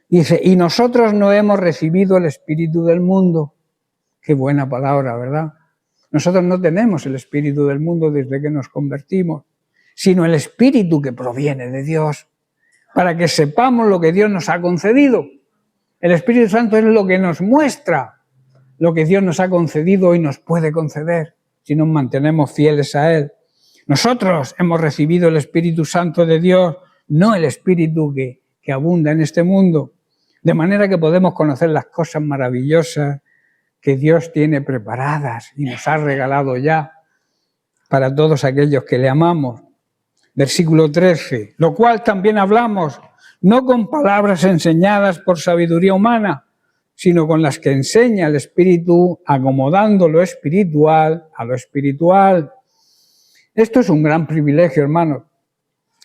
Dice, y nosotros no hemos recibido el espíritu del mundo. Qué buena palabra, ¿verdad? Nosotros no tenemos el espíritu del mundo desde que nos convertimos, sino el espíritu que proviene de Dios, para que sepamos lo que Dios nos ha concedido. El Espíritu Santo es lo que nos muestra lo que Dios nos ha concedido y nos puede conceder, si nos mantenemos fieles a Él. Nosotros hemos recibido el Espíritu Santo de Dios, no el espíritu que abunda en este mundo. De manera que podemos conocer las cosas maravillosas que Dios tiene preparadas y nos ha regalado ya para todos aquellos que le amamos. Versículo 13, lo cual también hablamos, no con palabras enseñadas por sabiduría humana, sino con las que enseña el Espíritu, acomodando lo espiritual a lo espiritual. Esto es un gran privilegio, hermanos.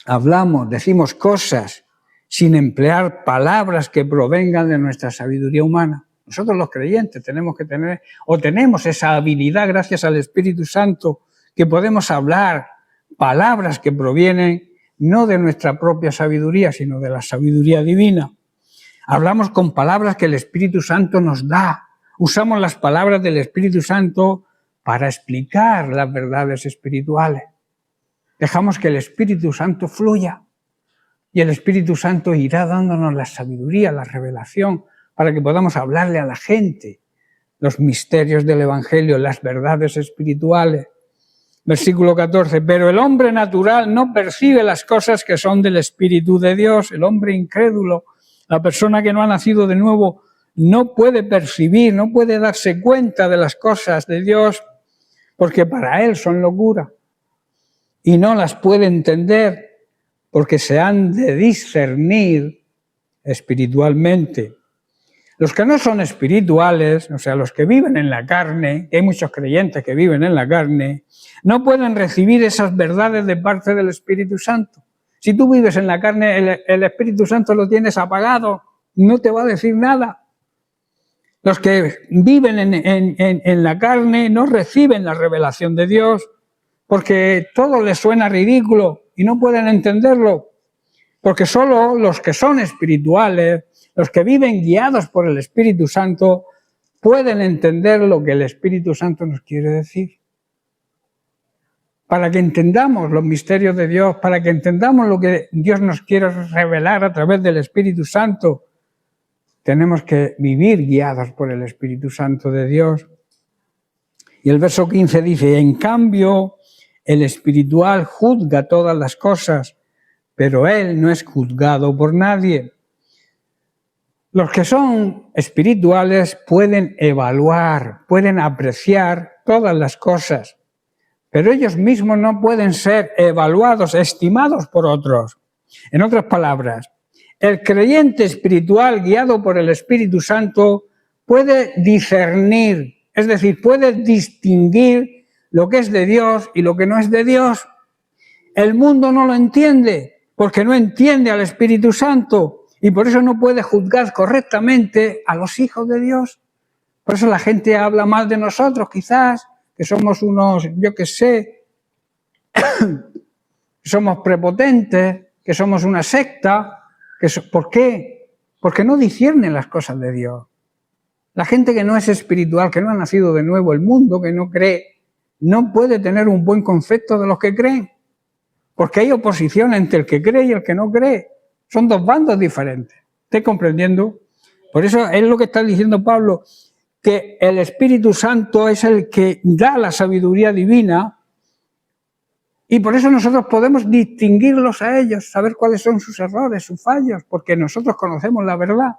Hablamos, decimos cosas sin emplear palabras que provengan de nuestra sabiduría humana. Nosotros los creyentes tenemos esa habilidad gracias al Espíritu Santo, que podemos hablar palabras que provienen no de nuestra propia sabiduría, sino de la sabiduría divina. Hablamos con palabras que el Espíritu Santo nos da. Usamos las palabras del Espíritu Santo para explicar las verdades espirituales. Dejamos que el Espíritu Santo fluya. Y el Espíritu Santo irá dándonos la sabiduría, la revelación, para que podamos hablarle a la gente los misterios del Evangelio, las verdades espirituales. Versículo 14, pero el hombre natural no percibe las cosas que son del Espíritu de Dios. El hombre incrédulo, la persona que no ha nacido de nuevo, no puede percibir, no puede darse cuenta de las cosas de Dios, porque para él son locura. Y no las puede entender, porque se han de discernir espiritualmente. Los que no son espirituales, o sea, los que viven en la carne, que hay muchos creyentes que viven en la carne, no pueden recibir esas verdades de parte del Espíritu Santo. Si tú vives en la carne, el Espíritu Santo lo tienes apagado, no te va a decir nada. Los que viven en la carne no reciben la revelación de Dios, porque todo les suena ridículo y no pueden entenderlo, porque solo los que son espirituales, los que viven guiados por el Espíritu Santo, pueden entender lo que el Espíritu Santo nos quiere decir. Para que entendamos los misterios de Dios, para que entendamos lo que Dios nos quiere revelar a través del Espíritu Santo, tenemos que vivir guiados por el Espíritu Santo de Dios. Y el verso 15 dice, en cambio, el espiritual juzga todas las cosas, pero él no es juzgado por nadie. Los que son espirituales pueden evaluar, pueden apreciar todas las cosas, pero ellos mismos no pueden ser evaluados, estimados por otros. En otras palabras, el creyente espiritual guiado por el Espíritu Santo puede discernir, es decir, puede distinguir lo que es de Dios y lo que no es de Dios. El mundo no lo entiende porque no entiende al Espíritu Santo y por eso no puede juzgar correctamente a los hijos de Dios. Por eso la gente habla mal de nosotros, quizás, que somos unos, yo qué sé, que somos prepotentes, que somos una secta. ¿Por qué? Porque no disciernen las cosas de Dios. La gente que no es espiritual, que no ha nacido de nuevo, el mundo, que no cree, no puede tener un buen concepto de los que creen. Porque hay oposición entre el que cree y el que no cree. Son dos bandos diferentes. ¿Estás comprendiendo? Por eso es lo que está diciendo Pablo, que el Espíritu Santo es el que da la sabiduría divina y por eso nosotros podemos distinguirlos a ellos, saber cuáles son sus errores, sus fallos, porque nosotros conocemos la verdad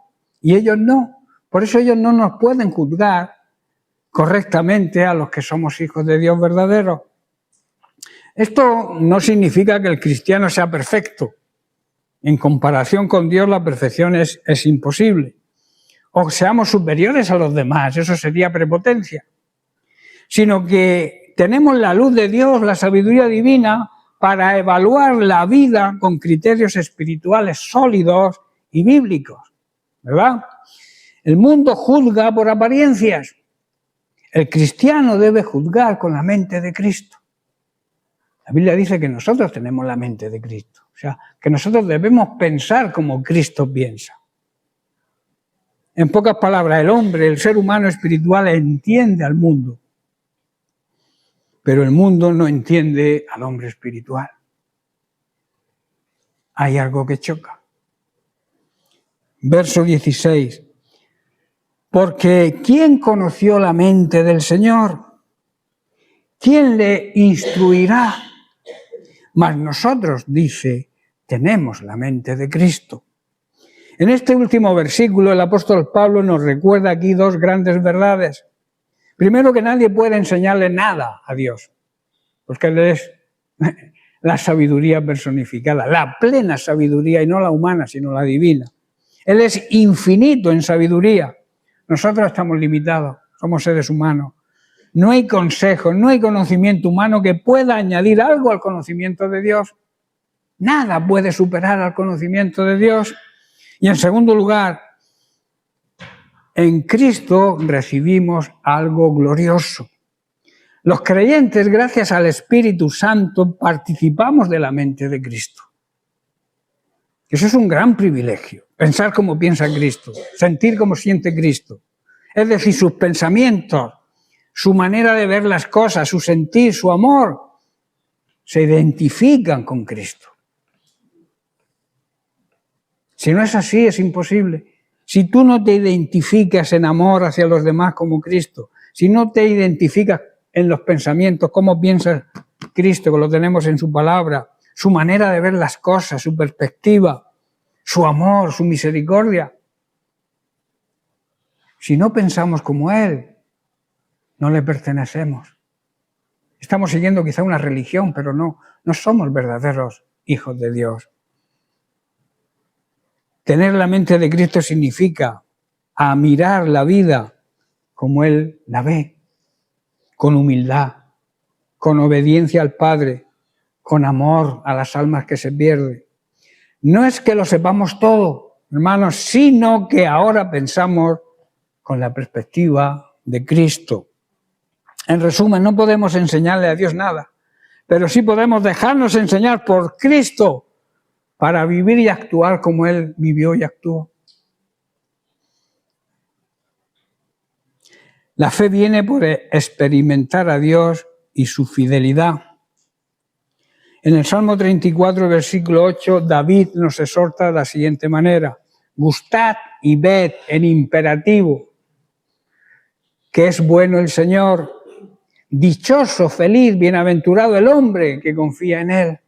y ellos no. Por eso ellos no nos pueden juzgar correctamente a los que somos hijos de Dios verdaderos. Esto no significa que el cristiano sea perfecto. En comparación con Dios la perfección es imposible. O seamos superiores a los demás, eso sería prepotencia. Sino que tenemos la luz de Dios, la sabiduría divina, para evaluar la vida con criterios espirituales sólidos y bíblicos, ¿verdad? El mundo juzga por apariencias. El cristiano debe juzgar con la mente de Cristo. La Biblia dice que nosotros tenemos la mente de Cristo. O sea, que nosotros debemos pensar como Cristo piensa. En pocas palabras, el hombre, el ser humano espiritual entiende al mundo, pero el mundo no entiende al hombre espiritual. Hay algo que choca. Verso 16. Porque ¿quién conoció la mente del Señor? ¿Quién le instruirá? Mas nosotros, dice, tenemos la mente de Cristo. En este último versículo, el apóstol Pablo nos recuerda aquí dos grandes verdades. Primero, que nadie puede enseñarle nada a Dios, porque Él es la sabiduría personificada, la plena sabiduría, y no la humana, sino la divina. Él es infinito en sabiduría. Nosotros estamos limitados, somos seres humanos. No hay consejo, no hay conocimiento humano que pueda añadir algo al conocimiento de Dios. Nada puede superar al conocimiento de Dios. Y en segundo lugar, en Cristo recibimos algo glorioso. Los creyentes, gracias al Espíritu Santo, participamos de la mente de Cristo. Eso es un gran privilegio, pensar como piensa Cristo, sentir como siente Cristo. Es decir, sus pensamientos, su manera de ver las cosas, su sentir, su amor, se identifican con Cristo. Si no es así, es imposible. Si tú no te identificas en amor hacia los demás como Cristo, si no te identificas en los pensamientos, cómo piensa Cristo, que lo tenemos en su palabra, su manera de ver las cosas, su perspectiva, su amor, su misericordia. Si no pensamos como Él, no le pertenecemos. Estamos siguiendo quizá una religión, pero no somos verdaderos hijos de Dios. Tener la mente de Cristo significa a mirar la vida como Él la ve, con humildad, con obediencia al Padre, con amor a las almas que se pierden. No es que lo sepamos todo, hermanos, sino que ahora pensamos con la perspectiva de Cristo. En resumen, no podemos enseñarle a Dios nada, pero sí podemos dejarnos enseñar por Cristo para vivir y actuar como Él vivió y actuó. La fe viene por experimentar a Dios y su fidelidad. En el Salmo 34, versículo 8, David nos exhorta de la siguiente manera: gustad y ved en imperativo que es bueno el Señor. Dichoso, feliz, bienaventurado el hombre que confía en él.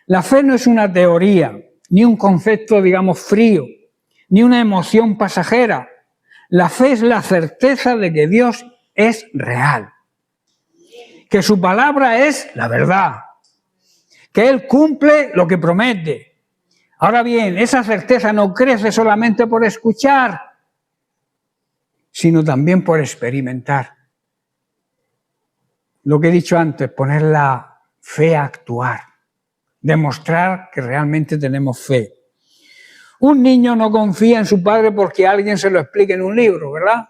La fe no es una teoría, ni un concepto, digamos, frío, ni una emoción pasajera. La fe es la certeza de que Dios es real, que su palabra es la verdad, que Él cumple lo que promete. Ahora bien, esa certeza no crece solamente por escuchar, sino también por experimentar. Lo que he dicho antes, poner la fe a actuar, demostrar que realmente tenemos fe. Un niño no confía en su padre porque alguien se lo explique en un libro, ¿verdad?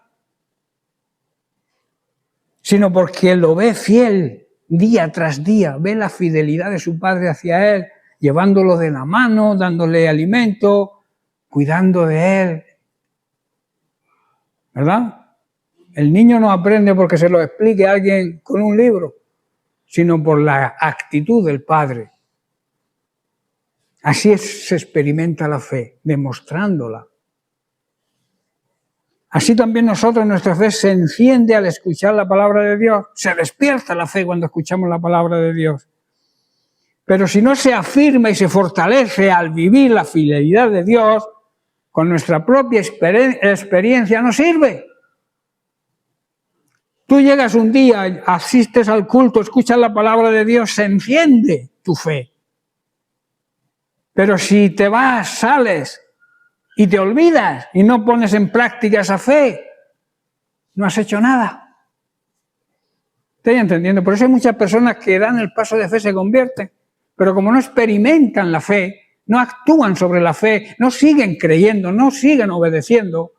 Sino porque lo ve fiel día tras día, ve la fidelidad de su padre hacia él, llevándolo de la mano, dándole alimento, cuidando de él, ¿verdad? El niño no aprende porque se lo explique a alguien con un libro, sino por la actitud del padre. Así se experimenta la fe, demostrándola. Así también nosotros, nuestra fe se enciende al escuchar la palabra de Dios. Se despierta la fe cuando escuchamos la palabra de Dios. Pero si no se afirma y se fortalece al vivir la fidelidad de Dios, con nuestra propia experiencia no sirve. Tú llegas un día, asistes al culto, escuchas la palabra de Dios, se enciende tu fe. Pero si te vas, sales y te olvidas y no pones en práctica esa fe, no has hecho nada. ¿Estoy entendiendo? Por eso hay muchas personas que dan el paso de fe, se convierten, pero como no experimentan la fe, no actúan sobre la fe, no siguen creyendo, no siguen obedeciendo,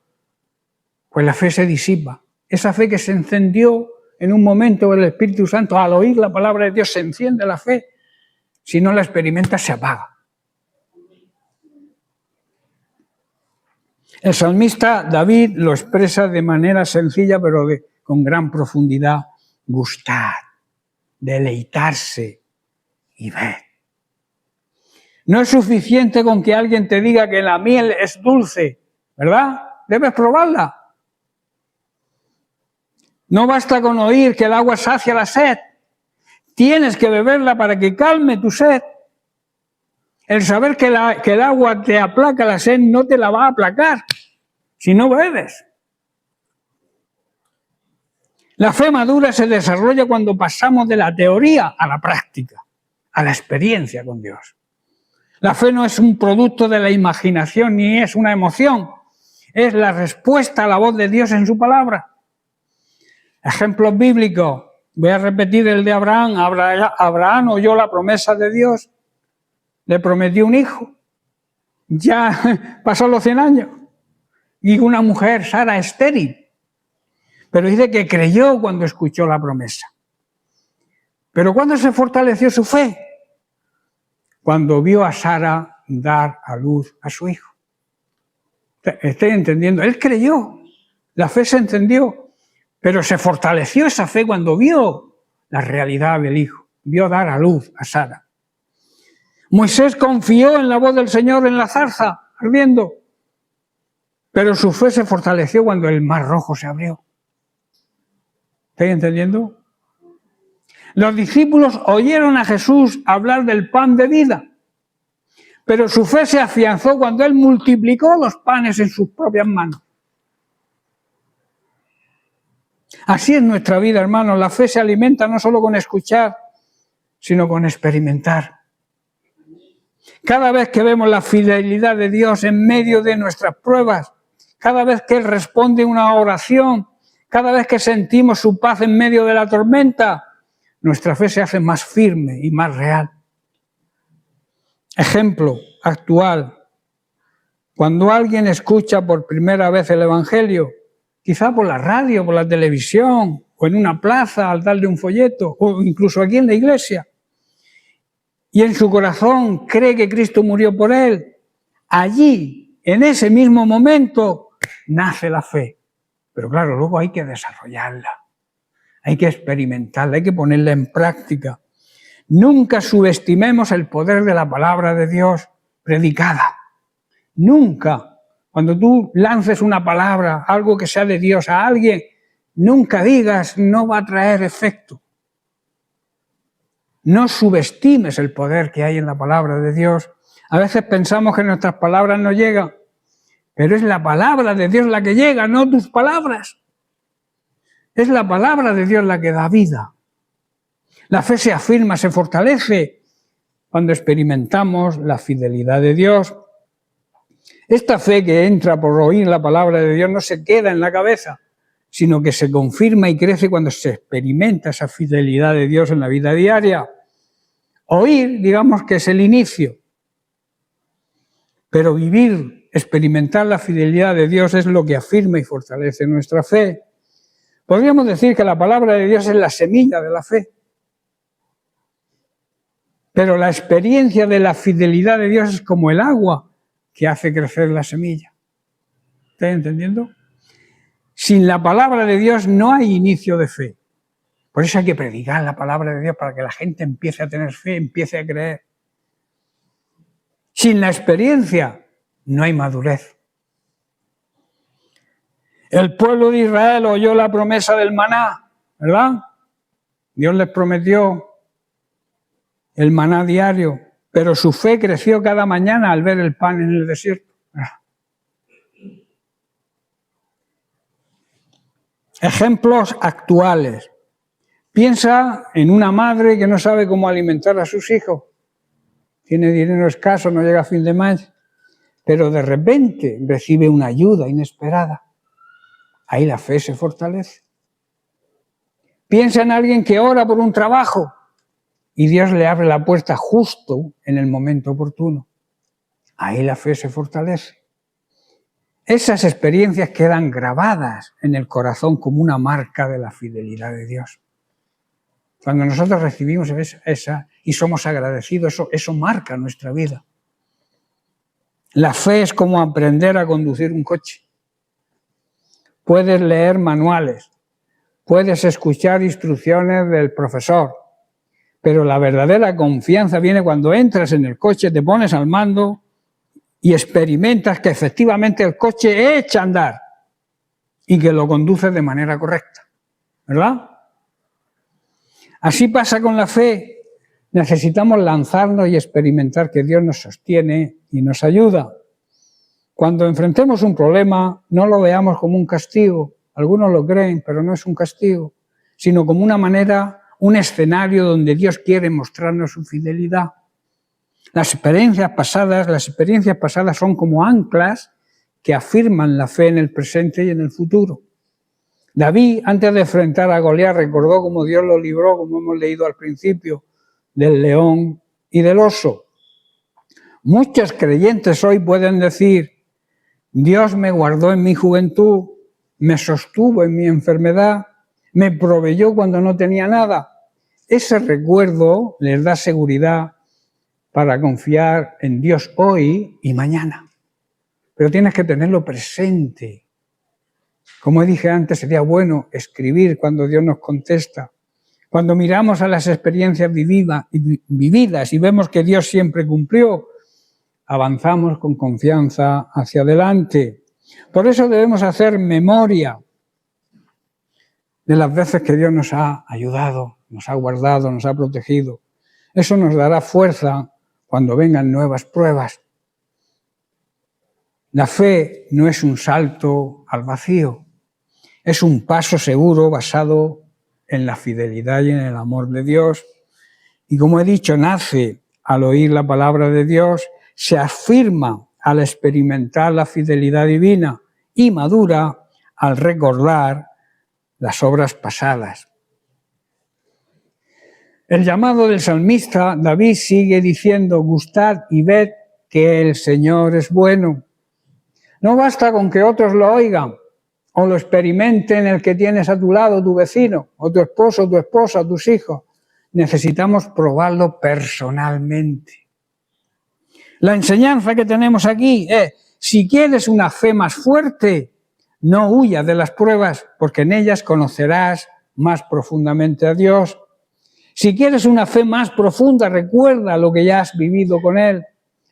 pues la fe se disipa. Esa fe que se encendió en un momento del Espíritu Santo, al oír la palabra de Dios se enciende la fe. Si no la experimenta, se apaga. El salmista David lo expresa de manera sencilla, pero con gran profundidad. Gustar, deleitarse y ver. No es suficiente con que alguien te diga que la miel es dulce, ¿verdad? Debes probarla. No basta con oír que el agua sacia la sed. Tienes que beberla para que calme tu sed. El saber que el agua te aplaca la sed no te la va a aplacar si no bebes. La fe madura se desarrolla cuando pasamos de la teoría a la práctica, a la experiencia con Dios. La fe no es un producto de la imaginación ni es una emoción, es la respuesta a la voz de Dios en su palabra. Ejemplos bíblicos, voy a repetir el de Abraham. Abraham oyó la promesa de Dios, le prometió un hijo, ya pasó los 100 años, y una mujer, Sara, estéril. Pero dice que creyó cuando escuchó la promesa. ¿Pero cuándo se fortaleció su fe? Cuando vio a Sara dar a luz a su hijo. ¿Estoy entendiendo? Él creyó, la fe se encendió. Pero se fortaleció esa fe cuando vio la realidad del hijo, vio dar a luz a Sara. Moisés confió en la voz del Señor en la zarza, ardiendo, pero su fe se fortaleció cuando el mar rojo se abrió. ¿Estáis entendiendo? Los discípulos oyeron a Jesús hablar del pan de vida, pero su fe se afianzó cuando Él multiplicó los panes en sus propias manos. Así es nuestra vida, hermanos. La fe se alimenta no solo con escuchar, sino con experimentar. Cada vez que vemos la fidelidad de Dios en medio de nuestras pruebas, cada vez que Él responde una oración, cada vez que sentimos su paz en medio de la tormenta, nuestra fe se hace más firme y más real. Ejemplo actual. Cuando alguien escucha por primera vez el Evangelio, quizá por la radio, por la televisión, o en una plaza al darle un folleto, o incluso aquí en la iglesia, y en su corazón cree que Cristo murió por él, allí, en ese mismo momento, nace la fe. Pero claro, luego hay que desarrollarla, hay que experimentarla, hay que ponerla en práctica. Nunca subestimemos el poder de la palabra de Dios predicada. Nunca. Cuando tú lances una palabra, algo que sea de Dios a alguien, nunca digas no va a traer efecto. No subestimes el poder que hay en la palabra de Dios. A veces pensamos que nuestras palabras no llegan, pero es la palabra de Dios la que llega, no tus palabras. Es la palabra de Dios la que da vida. La fe se afirma, se fortalece cuando experimentamos la fidelidad de Dios. Esta fe que entra por oír la palabra de Dios no se queda en la cabeza, sino que se confirma y crece cuando se experimenta esa fidelidad de Dios en la vida diaria. Oír, digamos que es el inicio, pero vivir, experimentar la fidelidad de Dios es lo que afirma y fortalece nuestra fe. Podríamos decir que la palabra de Dios es la semilla de la fe, pero la experiencia de la fidelidad de Dios es como el agua que hace crecer la semilla. ¿Estás entendiendo? Sin la palabra de Dios no hay inicio de fe. Por eso hay que predicar la palabra de Dios para que la gente empiece a tener fe, empiece a creer. Sin la experiencia no hay madurez. El pueblo de Israel oyó la promesa del maná, ¿verdad? Dios les prometió el maná diario, pero su fe creció cada mañana al ver el pan en el desierto. Ejemplos actuales. Piensa en una madre que no sabe cómo alimentar a sus hijos. Tiene dinero escaso, no llega a fin de mes, pero de repente recibe una ayuda inesperada. Ahí la fe se fortalece. Piensa en alguien que ora por un trabajo y Dios le abre la puerta justo en el momento oportuno. Ahí la fe se fortalece. Esas experiencias quedan grabadas en el corazón como una marca de la fidelidad de Dios. Cuando nosotros recibimos esa y somos agradecidos, eso marca nuestra vida. La fe es como aprender a conducir un coche. Puedes leer manuales, puedes escuchar instrucciones del profesor, pero la verdadera confianza viene cuando entras en el coche, te pones al mando y experimentas que efectivamente el coche echa a andar y que lo conduces de manera correcta, ¿verdad? Así pasa con la fe. Necesitamos lanzarnos y experimentar que Dios nos sostiene y nos ayuda. Cuando enfrentemos un problema, no lo veamos como un castigo. Algunos lo creen, pero no es un castigo, sino como una manera, un escenario donde Dios quiere mostrarnos su fidelidad. Las experiencias pasadas son como anclas que afirman la fe en el presente y en el futuro. David, antes de enfrentar a Goliat, recordó cómo Dios lo libró, como hemos leído al principio, del león y del oso. Muchos creyentes hoy pueden decir: Dios me guardó en mi juventud, me sostuvo en mi enfermedad, me proveyó cuando no tenía nada. Ese recuerdo les da seguridad para confiar en Dios hoy y mañana. Pero tienes que tenerlo presente. Como dije antes, sería bueno escribir cuando Dios nos contesta. Cuando miramos a las experiencias vividas y vemos que Dios siempre cumplió, avanzamos con confianza hacia adelante. Por eso debemos hacer memoria de las veces que Dios nos ha ayudado, nos ha guardado, nos ha protegido. Eso nos dará fuerza cuando vengan nuevas pruebas. La fe no es un salto al vacío, es un paso seguro basado en la fidelidad y en el amor de Dios. Y como he dicho, nace al oír la palabra de Dios, se afirma al experimentar la fidelidad divina y madura al recordar las obras pasadas. El llamado del salmista, David sigue diciendo: gustad y ved que el Señor es bueno. No basta con que otros lo oigan o lo experimenten el que tienes a tu lado, tu vecino, o tu esposo, tu esposa, tus hijos. Necesitamos probarlo personalmente. La enseñanza que tenemos aquí es: si quieres una fe más fuerte, no huyas de las pruebas, porque en ellas conocerás más profundamente a Dios. Si quieres una fe más profunda, recuerda lo que ya has vivido con Él.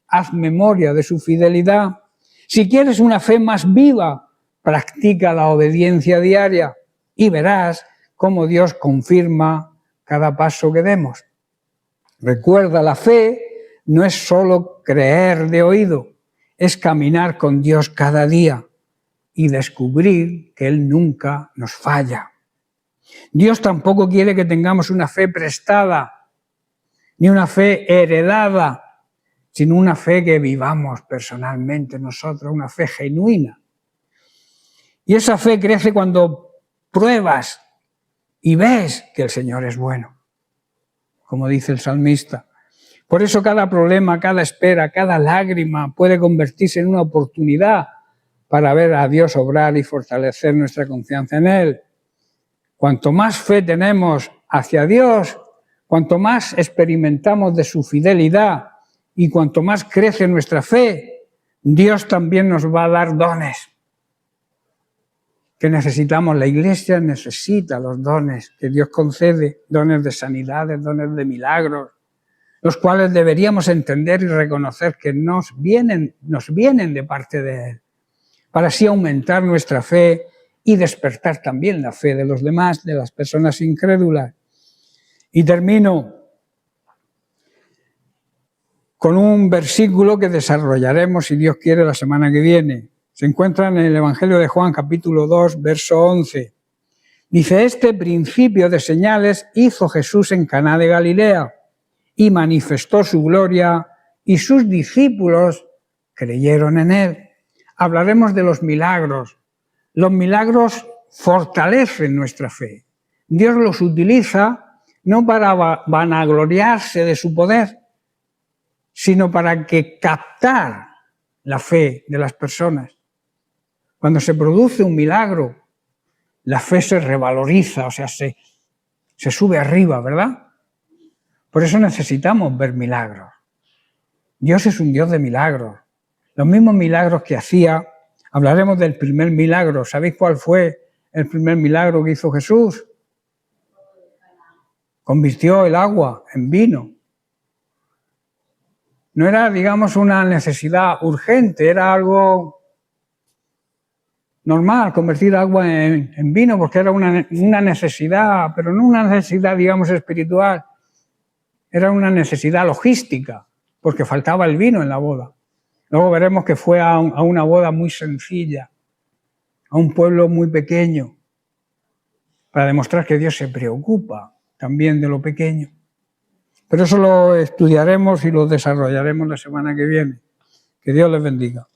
Haz memoria de su fidelidad. Si quieres una fe más viva, practica la obediencia diaria. y verás cómo Dios confirma cada paso que demos. Recuerda, la fe no es solo creer de oído, es caminar con Dios cada día y descubrir que Él nunca nos falla. Dios tampoco quiere que tengamos una fe prestada, ni una fe heredada, sino una fe que vivamos personalmente nosotros, una fe genuina. Y esa fe crece cuando pruebas y ves que el Señor es bueno, como dice el salmista. Por eso cada problema, cada espera, cada lágrima puede convertirse en una oportunidad para ver a Dios obrar y fortalecer nuestra confianza en Él. Cuanto más fe tenemos hacia Dios, cuanto más experimentamos de su fidelidad y cuanto más crece nuestra fe, Dios también nos va a dar dones que necesitamos. La Iglesia necesita los dones que Dios concede, dones de sanidades, dones de milagros, los cuales deberíamos entender y reconocer que nos vienen de parte de Él, para así aumentar nuestra fe y despertar también la fe de los demás, de las personas incrédulas. Y termino con un versículo que desarrollaremos, si Dios quiere, la semana que viene. Se encuentra en el Evangelio de Juan, capítulo 2, verso 11. Dice: este principio de señales hizo Jesús en Caná de Galilea y manifestó su gloria, y sus discípulos creyeron en él. Hablaremos de los milagros. Los milagros fortalecen nuestra fe. Dios los utiliza no para vanagloriarse de su poder, sino para que captar la fe de las personas. Cuando se produce un milagro, la fe se revaloriza, o sea, se sube arriba, ¿verdad? Por eso necesitamos ver milagros. Dios es un Dios de milagros. Los mismos milagros que hacía, hablaremos del primer milagro. ¿Sabéis cuál fue el primer milagro que hizo Jesús? Convirtió el agua en vino. No era, digamos, una necesidad urgente, era algo normal, convertir agua en vino, porque era una necesidad, pero no una necesidad, digamos, espiritual. Era una necesidad logística, porque faltaba el vino en la boda. Luego veremos que fue a una boda muy sencilla, a un pueblo muy pequeño, para demostrar que Dios se preocupa también de lo pequeño. Pero eso lo estudiaremos y lo desarrollaremos la semana que viene. Que Dios les bendiga.